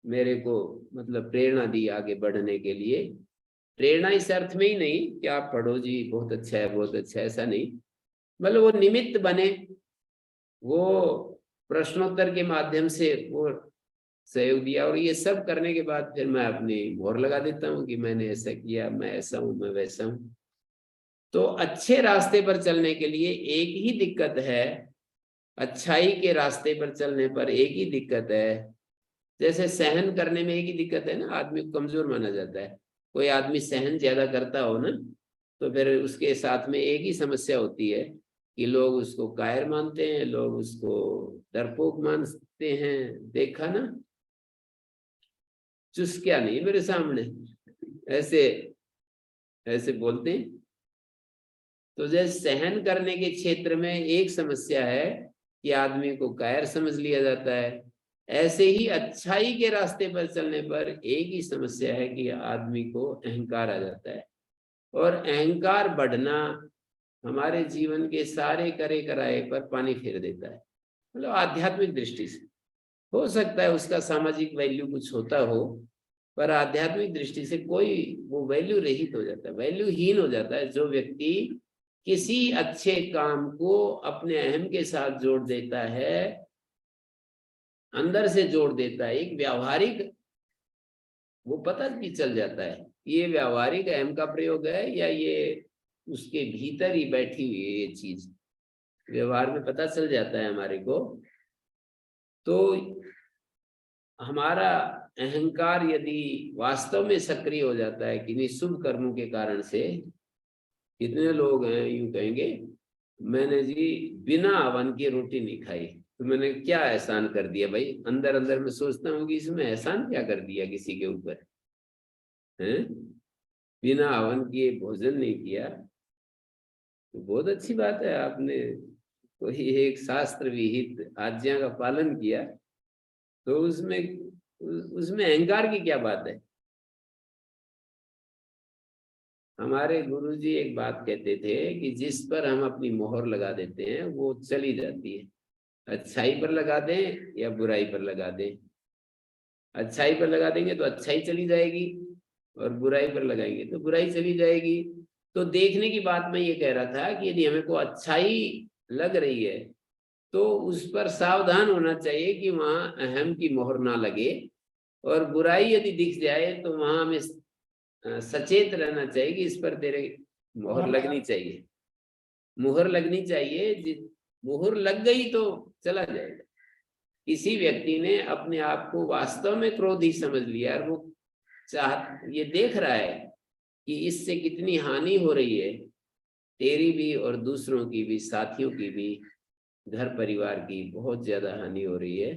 मेरे को मतलब प्रेरणा दी आगे बढ़ने के लिए। प्रेरणा इस अर्थ में ही नहीं कि आप पढ़ो जी बहुत अच्छा है बहुत अच्छा है, ऐसा नहीं, मतलब वो निमित्त बने, वो प्रश्नोत्तर के माध्यम से वो सहयोग दिया। और ये सब करने के बाद फिर मैं अपनी मोहर लगा देता हूँ कि मैंने ऐसा किया, मैं ऐसा हूँ, मैं वैसा हूँ। तो अच्छे रास्ते पर चलने के लिए एक ही दिक्कत है, अच्छाई के रास्ते पर चलने पर एक ही दिक्कत है। जैसे सहन करने में एक ही दिक्कत है ना, आदमी को कमजोर माना जाता है। कोई आदमी सहन ज्यादा करता हो ना तो फिर उसके साथ में एक ही समस्या होती है कि लोग उसको कायर मानते हैं, लोग उसको डरपोक मानते हैं। देखा ना, चुस्किया नहीं मेरे सामने, ऐसे ऐसे बोलते हैं। तो जैसे सहन करने के क्षेत्र में एक समस्या है कि आदमी को कायर समझ लिया जाता है, ऐसे ही अच्छाई के रास्ते पर चलने पर एक ही समस्या है कि आदमी को अहंकार आ जाता है। और अहंकार बढ़ना हमारे जीवन के सारे करे कराए पर पानी फेर देता है। मतलब आध्यात्मिक दृष्टि से हो सकता है उसका सामाजिक वैल्यू कुछ होता हो, पर आध्यात्मिक दृष्टि से कोई वो वैल्यू रहित हो जाता है, वैल्यू हीन हो जाता है। जो व्यक्ति किसी अच्छे काम को अपने अहम के साथ जोड़ देता है, अंदर से जोड़ देता है, एक व्यावहारिक, वो पता भी चल जाता है ये व्यावहारिक अहम का प्रयोग है या ये उसके भीतर ही बैठी हुई है। ये चीज व्यवहार में पता चल जाता है हमारे को। तो हमारा अहंकार यदि वास्तव में सक्रिय हो जाता है किन्हीं शुभ कर्मों के कारण से, कितने लोग हैं यूं कहेंगे मैंने जी बिना हवन की रोटी नहीं खाई, तो मैंने क्या एहसान कर दिया भाई। अंदर अंदर में सोचता हूँ कि इसमें एहसान क्या कर दिया किसी के ऊपर, हैं? बिना हवन किए भोजन नहीं किया, तो बहुत अच्छी बात है, आपने कोई एक शास्त्र विहित आज्ञा का पालन किया, तो उसमें अहंकार की क्या बात है। हमारे गुरुजी एक बात कहते थे कि जिस पर हम अपनी मोहर लगा देते हैं वो चली जाती है। अच्छाई पर लगा दें या बुराई पर लगा दें। अच्छाई पर लगा देंगे तो अच्छाई चली जाएगी, और बुराई पर लगाएंगे तो बुराई चली जाएगी। तो देखने की बात मैं ये कह रहा था कि यदि हमें को अच्छाई लग रही है तो उस पर सावधान होना चाहिए कि वहां अहम की मोहर ना लगे, और बुराई यदि दिख जाए तो वहां हमें सचेत रहना चाहिए कि इस पर तेरे मोहर लगनी चाहिए, मुहर लगनी चाहिए। मुहर लग गई तो चला जाएगा। किसी व्यक्ति ने अपने आप को वास्तव में क्रोधी समझ लिया और वो ये देख रहा है कि इससे कितनी हानि हो रही है, तेरी भी और दूसरों की भी, साथियों की भी, घर परिवार की बहुत ज्यादा हानि हो रही है,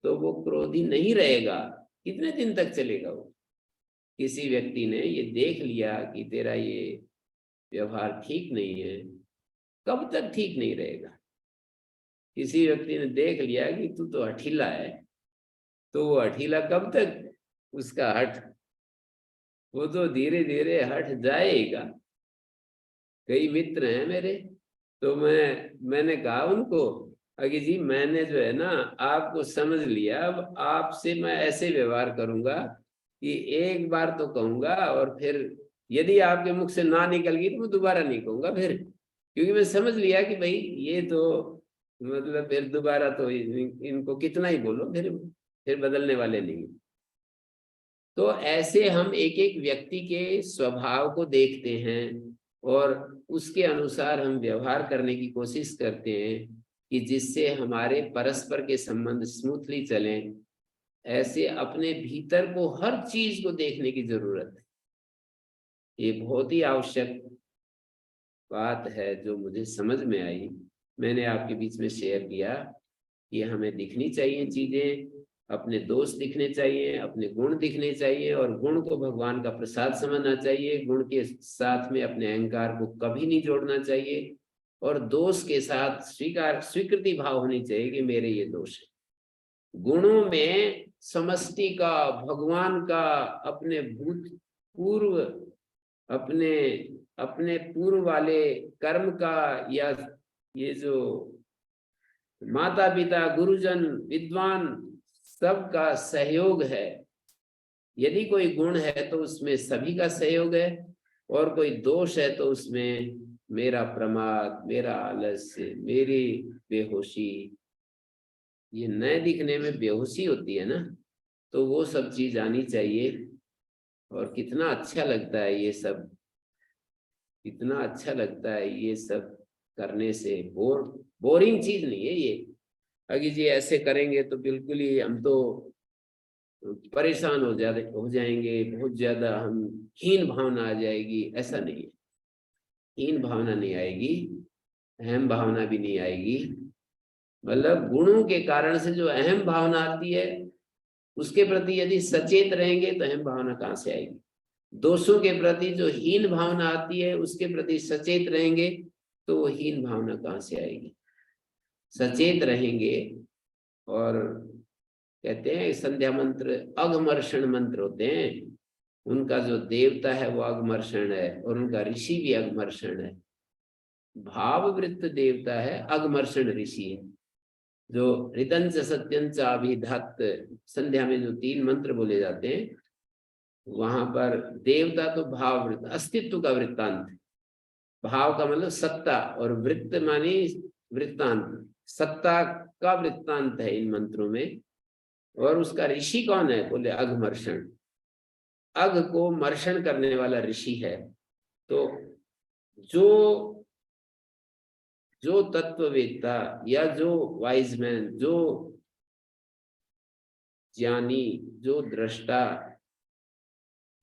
तो वो क्रोधी नहीं रहेगा। कितने दिन तक चलेगा वो। किसी व्यक्ति ने ये देख लिया कि तेरा ये व्यवहार ठीक नहीं है, कब तक ठीक नहीं रहेगा। किसी व्यक्ति ने देख लिया कि तू तो हठीला है, तो वो हठीला कब तक उसका हट, वो तो धीरे धीरे हट जाएगा। कई मित्र हैं मेरे, तो मैंने कहा उनको कि जी मैंने जो है ना आपको समझ लिया, अब आपसे मैं ऐसे व्यवहार करूंगा कि एक बार तो कहूंगा और फिर यदि आपके मुख से ना निकल गई तो मैं दोबारा नहीं कहूंगा फिर, क्योंकि मैं समझ लिया कि भाई ये तो मतलब फिर दोबारा तो इनको कितना ही बोलो, फिर बदलने वाले नहीं। तो ऐसे हम एक एक व्यक्ति के स्वभाव को देखते हैं और उसके अनुसार हम व्यवहार करने की कोशिश करते हैं कि जिससे हमारे परस्पर के संबंध स्मूथली चलें। ऐसे अपने भीतर को, हर चीज को देखने की जरूरत है। ये बहुत ही आवश्यक बात है जो मुझे समझ में आई, मैंने आपके बीच में शेयर किया कि हमें दिखनी चाहिए चीजें, अपने दोष दिखने चाहिए, अपने गुण दिखने चाहिए, और गुण को भगवान का प्रसाद समझना चाहिए। गुण के साथ में अपने अहंकार को कभी नहीं जोड़ना चाहिए, और दोष के साथ स्वीकृति भाव होनी चाहिए कि मेरे ये दोष है। गुणों में समष्टि का, भगवान का, अपने पूर्व, अपने अपने पूर्व वाले कर्म का, या ये जो माता पिता, गुरुजन, विद्वान, सबका सहयोग है। यदि कोई गुण है तो उसमें सभी का सहयोग है, और कोई दोष है तो उसमें मेरा प्रमाद, मेरा आलस्य, मेरी बेहोशी, ये नए दिखने में बेहोशी होती है ना, तो वो सब चीज आनी चाहिए। और कितना अच्छा लगता है ये सब, कितना अच्छा लगता है ये सब करने से। बोरिंग चीज नहीं है ये। अगर जी ऐसे करेंगे तो बिल्कुल ही हम तो परेशान हो जाएंगे, बहुत ज्यादा हम हीन भावना आ जाएगी, ऐसा नहीं है। हीन भावना नहीं आएगी। अहम भावना भी नहीं आएगी। मतलब गुणों के कारण से जो अहम भावना आती है उसके प्रति यदि सचेत रहेंगे तो अहम भावना कहाँ से आएगी। दोषों के प्रति जो हीन भावना आती है उसके प्रति सचेत रहेंगे तो वो हीन भावना कहाँ से आएगी। सचेत रहेंगे। और कहते हैं संध्या मंत्र अघमर्षण मंत्र होते हैं, उनका जो देवता है वो अघमर्षण है और उनका ऋषि भी अघमर्षण है। भाववृत्त देवता है, अघमर्षण ऋषि है। जो हृदंच सत्यंच अभिधात संध्या में जो 3 मंत्र बोले जाते हैं वहां पर देवता तो भाववृत्त अस्तित्व का वृत्तांत। भाव का मतलब सत्ता और वृत्त मानी वृत्तांत, सत्ता का वृत्तांत है इन मंत्रों में। और उसका ऋषि कौन है? बोले अघमर्षण। अघ को मर्षण करने वाला ऋषि है। तो जो तत्ववेत्ता या जो वाइज मैन, जो ज्ञानी, जो दृष्टा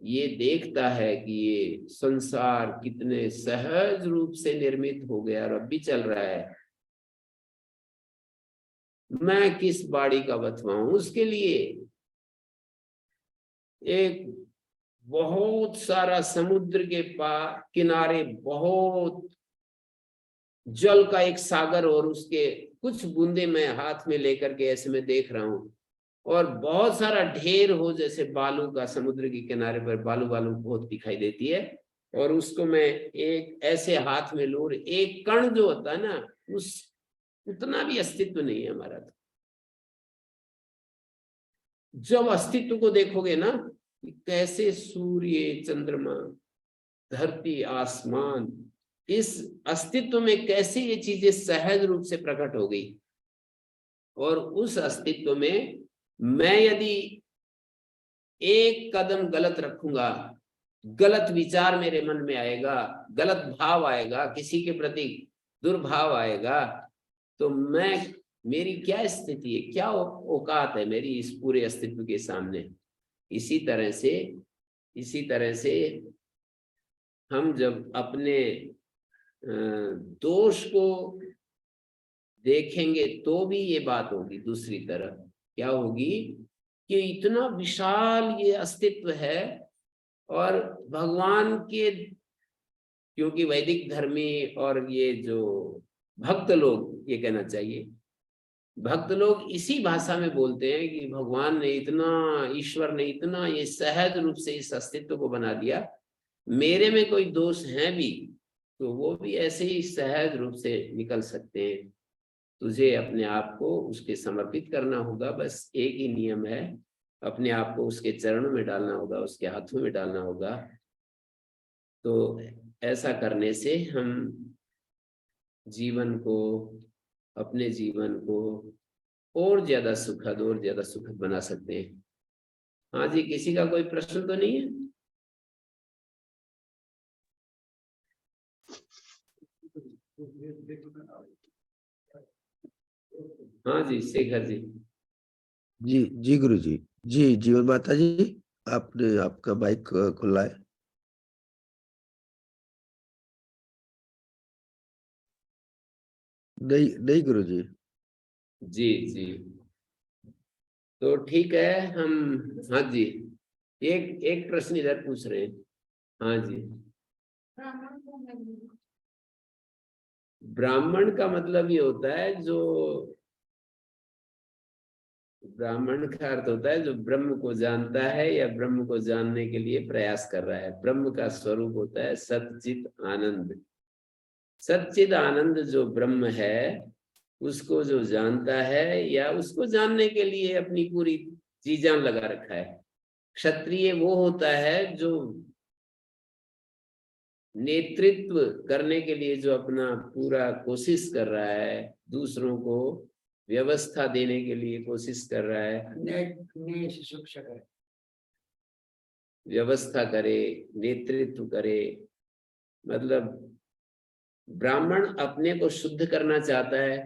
ये देखता है कि ये संसार कितने सहज रूप से निर्मित हो गया और अब भी चल रहा है, मैं किस बाड़ी का बथुआ हूं, उसके लिए एक बहुत सारा समुद्र के किनारे बहुत जल का एक सागर और उसके कुछ बूंदे मैं हाथ में लेकर के ऐसे में देख रहा हूं, और बहुत सारा ढेर हो जैसे बालू का, समुद्र के किनारे पर बालू बालू बहुत दिखाई देती है, और उसको मैं एक ऐसे हाथ में लूं, एक कण जो होता है ना उस उतना भी अस्तित्व नहीं है हमारा। तो जब अस्तित्व को देखोगे ना कैसे सूर्य, चंद्रमा, धरती, आसमान, इस अस्तित्व में कैसे ये चीजें सहज रूप से प्रकट हो गई, और उस अस्तित्व में मैं यदि एक कदम गलत रखूंगा, गलत विचार मेरे मन में आएगा, गलत भाव आएगा, किसी के प्रति दुर्भाव आएगा, तो मेरी क्या स्थिति है, क्या औकात है मेरी इस पूरे अस्तित्व के सामने। इसी तरह से हम जब अपने दोष को देखेंगे तो भी ये बात होगी। दूसरी तरफ क्या होगी कि इतना विशाल ये अस्तित्व है, और भगवान के, क्योंकि वैदिक धर्मी और ये जो भक्त लोग, ये कहना चाहिए भक्त लोग इसी भाषा में बोलते हैं कि भगवान ने इतना, ईश्वर ने इतना ये सहज रूप से इस अस्तित्व को बना दिया, मेरे में कोई दोष है भी तो वो भी ऐसे ही सहज रूप से निकल सकते हैं। तुझे अपने आप को उसके समर्पित करना होगा। बस एक ही नियम है, अपने आप को उसके चरणों में डालना होगा, उसके हाथों में डालना होगा। तो ऐसा करने से हम अपने जीवन को और ज्यादा सुखद बना सकते हैं। हाँ जी, किसी का कोई प्रश्न तो नहीं है? हाँ जी, शेखर जी। जी गुरु जी। जी जीवन माता जी, आपने आपका माइक खुला है। नहीं गुरु जी। जी जी, तो ठीक है हम, हाँ जी, एक प्रश्न इधर पूछ रहे हैं। हाँ जी, ब्राह्मण का मतलब ये होता है जो, ब्राह्मण का अर्थ होता है जो ब्रह्म को जानता है या ब्रह्म को जानने के लिए प्रयास कर रहा है। ब्रह्म का स्वरूप होता है सच्चित आनंद। सच्चित आनंद जो ब्रह्म है उसको जो जानता है या उसको जानने के लिए अपनी पूरी जी जान लगा रखा है। क्षत्रिय वो होता है जो नेतृत्व करने के लिए जो अपना पूरा कोशिश कर रहा है, दूसरों को व्यवस्था देने के लिए कोशिश कर रहा है, व्यवस्था करे, नेतृत्व करे। मतलब ब्राह्मण अपने को शुद्ध करना चाहता है,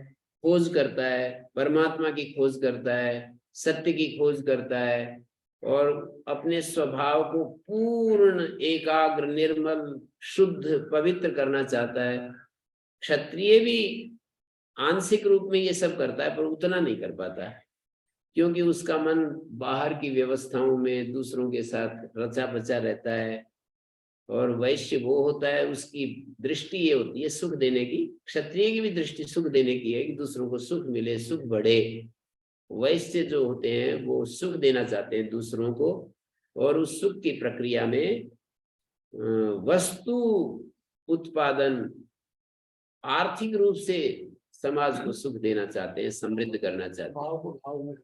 खोज करता है, परमात्मा की खोज करता है, सत्य की खोज करता है, और अपने स्वभाव को पूर्ण एकाग्र, निर्मल, शुद्ध, पवित्र करना चाहता है। क्षत्रिय भी आंशिक रूप में ये सब करता है पर उतना नहीं कर पाता है, क्योंकि उसका मन बाहर की व्यवस्थाओं में दूसरों के साथ रचा बचा रहता है। और वैश्य वो होता है, उसकी दृष्टि ये होती है सुख देने की। क्षत्रिय की भी दृष्टि सुख देने की है कि दूसरों को सुख मिले, सुख बढ़े। वैश्य जो होते हैं वो सुख देना चाहते हैं दूसरों को, और उस सुख की प्रक्रिया में वस्तु उत्पादन, आर्थिक रूप से समाज को सुख देना चाहते हैं, समृद्ध करना चाहते हैं। भाव को भाव में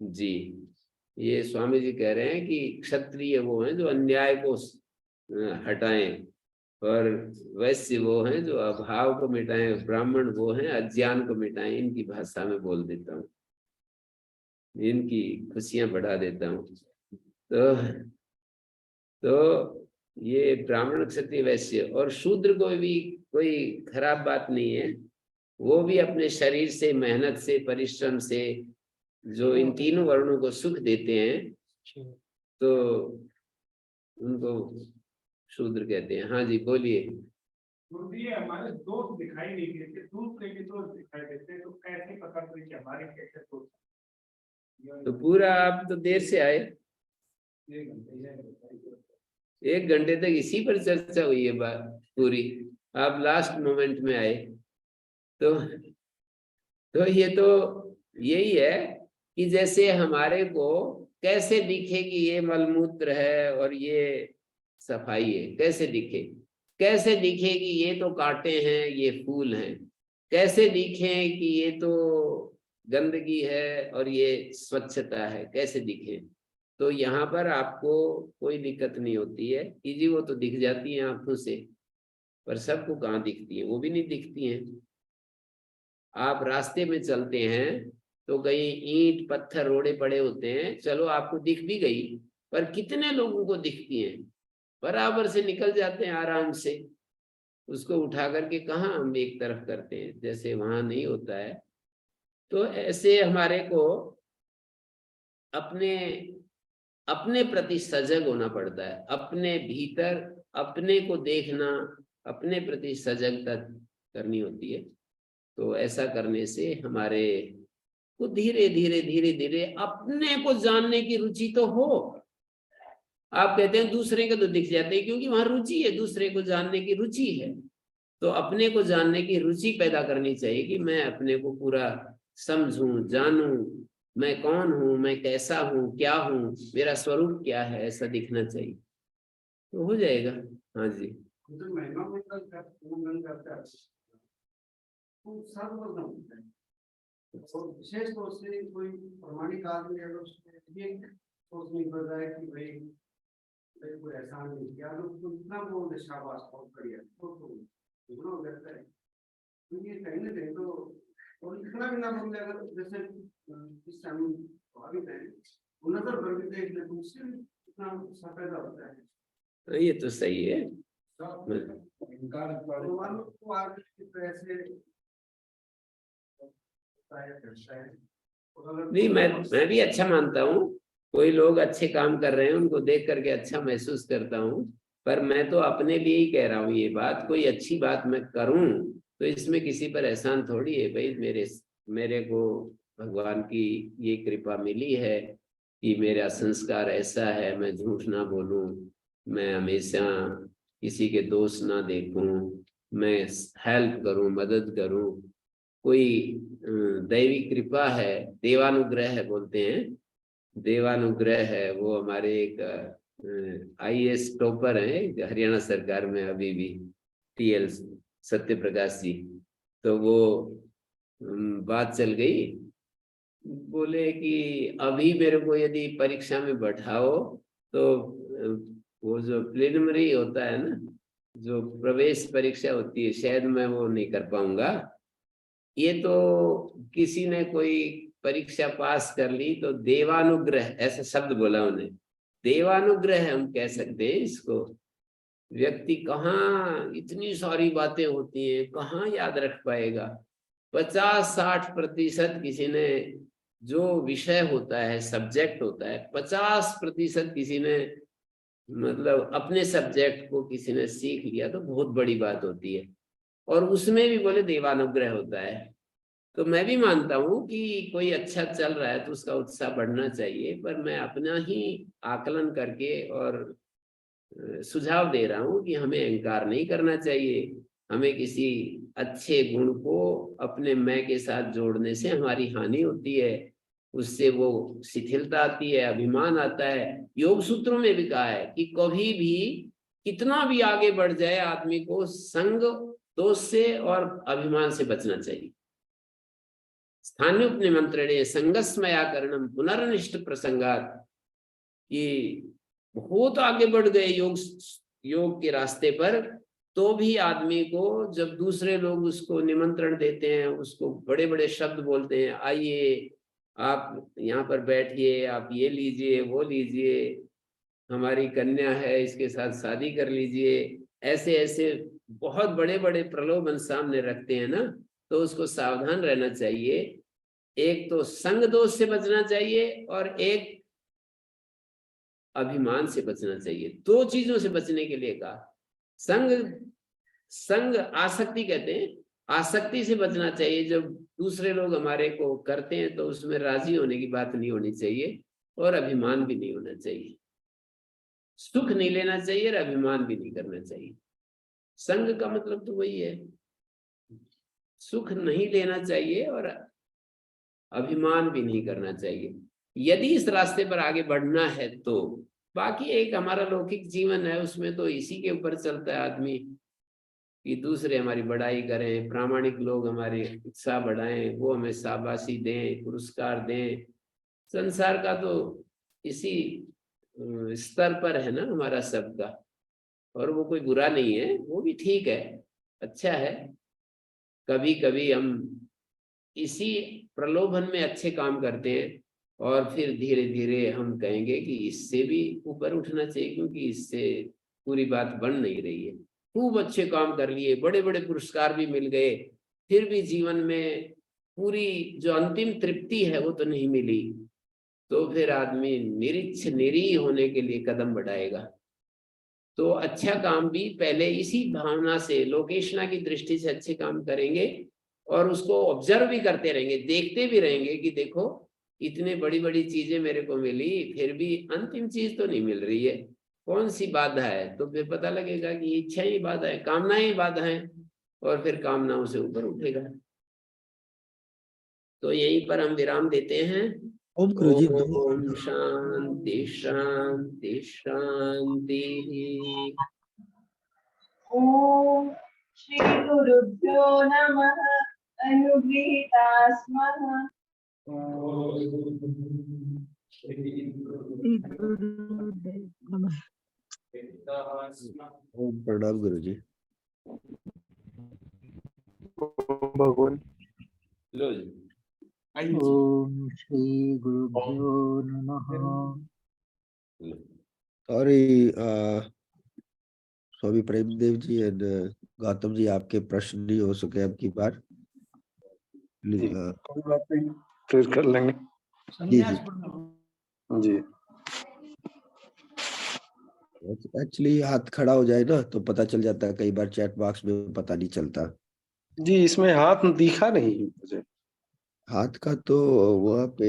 जी, ये स्वामी जी कह रहे हैं कि क्षत्रिय वो हैं जो अन्याय को हटाएं, और वैश्य वो हैं जो अभाव को मिटाएं, ब्राह्मण वो हैं अज्ञान को मिटाएं। इनकी भाषा में बोल देता हूँ, इनकी खुशियां बढ़ा देता हूँ। तो ये ब्राह्मण, क्षत्रिय, वैश्य और शूद्र को भी कोई खराब बात नहीं है। वो भी अपने शरीर से, मेहनत से, परिश्रम से जो इन तीनों वर्णों को सुख देते हैं तो उनको शूद्र कहते हैं। हाँ जी बोलिए। हमारे दोस्त दिखाई नहीं देते, दूसरे के दोस्त दिखाई देते, तो कैसे पता करें कि हमारे कैसे दोस्त? तो पूरा आप तो देर से आए, 1 घंटे तक इसी पर चर्चा हुई है बात पूरी, आप लास्ट मोमेंट में आए। तो ये तो यही है कि जैसे हमारे को कैसे दिखे कि ये मलमूत्र है और ये सफाई है, कैसे दिखे? कैसे दिखे कि ये तो कांटे हैं, ये फूल हैं? कैसे दिखे कि ये तो गंदगी है और ये स्वच्छता है? कैसे दिखे? तो यहाँ पर आपको कोई दिक्कत नहीं होती है कि जी वो तो दिख जाती है आंखों से, पर सबको कहाँ दिखती है? वो भी नहीं दिखती हैं। आप रास्ते में चलते हैं तो कहीं ईंट पत्थर रोड़े पड़े होते हैं, चलो आपको दिख भी गई, पर कितने लोगों को दिखती हैं? बराबर से निकल जाते हैं आराम से, उसको उठा करके कहाँ हम एक तरफ करते हैं, जैसे वहां नहीं होता है। तो ऐसे हमारे को अपने अपने प्रति सजग होना पड़ता है, अपने भीतर अपने को देखना, अपने प्रति सजगता करनी होती है। तो ऐसा करने से हमारे को धीरे धीरे धीरे धीरे अपने को जानने की रुचि तो हो। आप कहते हैं दूसरे के तो दिख जाते हैं, क्योंकि वहां रुचि है, दूसरे को जानने की रुचि है। तो अपने को जानने की रुचि पैदा करनी चाहिए कि मैं अपने को पूरा समझूं, जानूं, मैं कौन हूं, मैं कैसा हूं, क्या हूं, मेरा स्वरूप क्या है, ऐसा दिखना चाहिए, तो हो जाएगा। हाँ जी। तो महिमा मंडल का पूर्ण करता है, वो सर्वप्रथम होता है, और विशेष तौर से कोई प्रमाणिक आदमी अगर उसमें ये सोचने पड़ रहा है कि भाई कोई एहसान नहीं किया, तो इतना वो शाबाश बहुत बढ़िया, तो इतना हो जाता है। तो ये कहीं ना कहीं तो, और इतना भी ना बोलते, अगर जैसे इस टाइम प्रभावित है नजर भर भी देख ले तो उससे इतना पैदा होता है। तो ये तो सही है। नहीं, मैं भी अच्छा मानता हूँ, कोई लोग अच्छे काम कर रहे हैं उनको देख करके अच्छा महसूस करता हूँ, पर मैं तो अपने लिए ही कह रहा हूँ ये बात। कोई अच्छी बात मैं करूँ तो इसमें किसी पर एहसान थोड़ी है भाई, मेरे को भगवान की ये कृपा मिली है कि मेरा संस्कार ऐसा है, मैं झूठ ना बोलूं, मैं हमेशा किसी के दोष ना देखूं, मैं हेल्प करूं, मदद करूं। कोई दैवी कृपा है, देवानुग्रह है बोलते हैं, देवानुग्रह है। वो हमारे एक IAS टॉपर हैं हरियाणा सरकार में अभी भी, TL सत्य प्रकाश जी। तो वो बात चल गई, बोले कि अभी मेरे को यदि परीक्षा में बैठाओ तो वो जो प्रिलिमिनरी होता है ना, जो प्रवेश परीक्षा होती है, शायद मैं वो नहीं कर पाऊंगा। ये तो किसी ने कोई परीक्षा पास कर ली तो देवानुग्रह, ऐसा शब्द बोला उन्हें, देवानुग्रह हम कह सकते हैं इसको। व्यक्ति कहाँ इतनी सारी बातें होती हैं, कहाँ याद रख पाएगा? 50-60% किसी ने जो विषय होता है, सब्जेक्ट होता है, 50% किसी ने मतलब अपने सब्जेक्ट को किसी ने सीख लिया तो बहुत बड़ी बात होती है। और उसमें भी बोले देवानुग्रह होता है। तो मैं भी मानता हूँ कि कोई अच्छा चल रहा है तो उसका उत्साह बढ़ना चाहिए, पर मैं अपना ही आकलन करके और सुझाव दे रहा हूँ कि हमें अहंकार नहीं करना चाहिए। हमें किसी अच्छे गुण को अपने मैं के साथ जोड़ने से हमारी हानि होती है, उससे वो शिथिलता आती है, अभिमान आता है। योग सूत्रों में भी कहा है कि कभी भी कितना भी आगे बढ़ जाए आदमी को संग दोष से और अभिमान से बचना चाहिए। स्थानीय उपनिमंत्रणे संगस्मया करणम पुनर्निष्ठ प्रसंगात, कि बहुत आगे बढ़ गए योग के रास्ते पर, तो भी आदमी को जब दूसरे लोग उसको निमंत्रण देते हैं, उसको बड़े बड़े शब्द बोलते हैं, आइए आप यहाँ पर बैठिए, आप ये लीजिए वो लीजिए, हमारी कन्या है इसके साथ शादी कर लीजिए, ऐसे ऐसे बहुत बड़े बड़े प्रलोभन सामने रखते हैं ना, तो उसको सावधान रहना चाहिए। एक तो संग दोष से बचना चाहिए और एक अभिमान से बचना चाहिए। दो चीजों से बचने के लिए कहा। संग आसक्ति कहते हैं, आसक्ति से बचना चाहिए। जब दूसरे लोग हमारे को करते हैं तो उसमें राजी होने की बात नहीं होनी चाहिए, और अभिमान भी नहीं होना चाहिए। सुख नहीं लेना चाहिए और अभिमान भी नहीं करना चाहिए। संग का मतलब तो वही है, सुख नहीं लेना चाहिए और अभिमान भी नहीं करना चाहिए। यदि इस रास्ते पर आगे बढ़ना है तो बाकी एक हमारा लौकिक जीवन है, उसमें तो इसी के ऊपर चलता है आदमी, कि दूसरे हमारी बड़ाई करें, प्रामाणिक लोग हमारे उत्साह बढ़ाएं, वो हमें शाबाशी दें, पुरस्कार दें। संसार का तो इसी स्तर पर है ना हमारा सबका, और वो कोई बुरा नहीं है, वो भी ठीक है, अच्छा है। कभी कभी हम इसी प्रलोभन में अच्छे काम करते हैं और फिर धीरे धीरे हम कहेंगे कि इससे भी ऊपर उठना चाहिए, क्योंकि इससे पूरी बात बन नहीं रही है। खूब अच्छे काम कर लिए, बड़े बड़े पुरस्कार भी मिल गए, फिर भी जीवन में पूरी जो अंतिम तृप्ति है वो तो नहीं मिली, तो फिर आदमी निरीह होने के लिए कदम बढ़ाएगा। तो अच्छा काम भी पहले इसी भावना से, लोकेशना की दृष्टि से अच्छे काम करेंगे और उसको ऑब्जर्व भी करते रहेंगे, देखते भी रहेंगे कि देखो इतने बड़ी बड़ी चीजें मेरे को मिली, फिर भी अंतिम चीज तो नहीं मिल रही है, कौन सी बाधा है। तो फिर पता लगेगा कि इच्छा ही बाधा है, कामनाएं ही बाधा है, और फिर कामनाओं से ऊपर उठेगा। तो यहीं पर हम विराम देते हैं। ओम गुरुजी दो ओम शांति शांति शांति। ॐ श्री गुरुभ्यो नमः। अनुगृहीता स्मः। ओम प्रणाम गुरुजी। भगवान लो जी। ओम श्री गुरुभ्यो नमः। सॉरी स्वामी प्रेमदेव जी एंड गौतम जी, आपके प्रश्न नहीं हो सके अब की बार। कोई बात नहीं, फिर कर लेंगे संन्यास पढ़ना। जी। एक्चुअली हाथ खड़ा हो जाए ना तो पता चल जाता है, कई बार चैट बॉक्स में पता नहीं चलता। जी इसमें हाथ दिखा नहीं मुझे। हाथ का तो वहाँ पे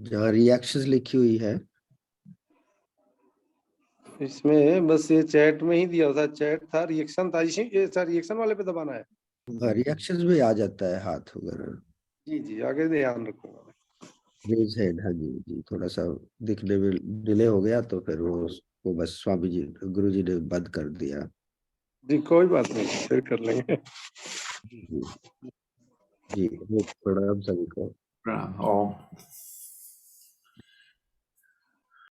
जहाँ रिएक्शंस लिखी हुई है, इसमें बस ये चैट में ही दिया था, चैट था, रिएक्शन था, इसी ये सर रिएक्शन वाले पे दबाना है। रिएक्शंस में आ जाता है हाथ वगैरह। जी जी आगे ध्यान रखूंगा। रेज हैंड, हाँ जी जी, थोड़ा सा दिखने में डिले हो गया तो फिर वो बस स्वामी जी गुरु जी ने बंद कर दिया। जी कोई बात नहीं, फिर कर लेंगे। जी जी, प्रणाम सभी को। प्रणाम। ओम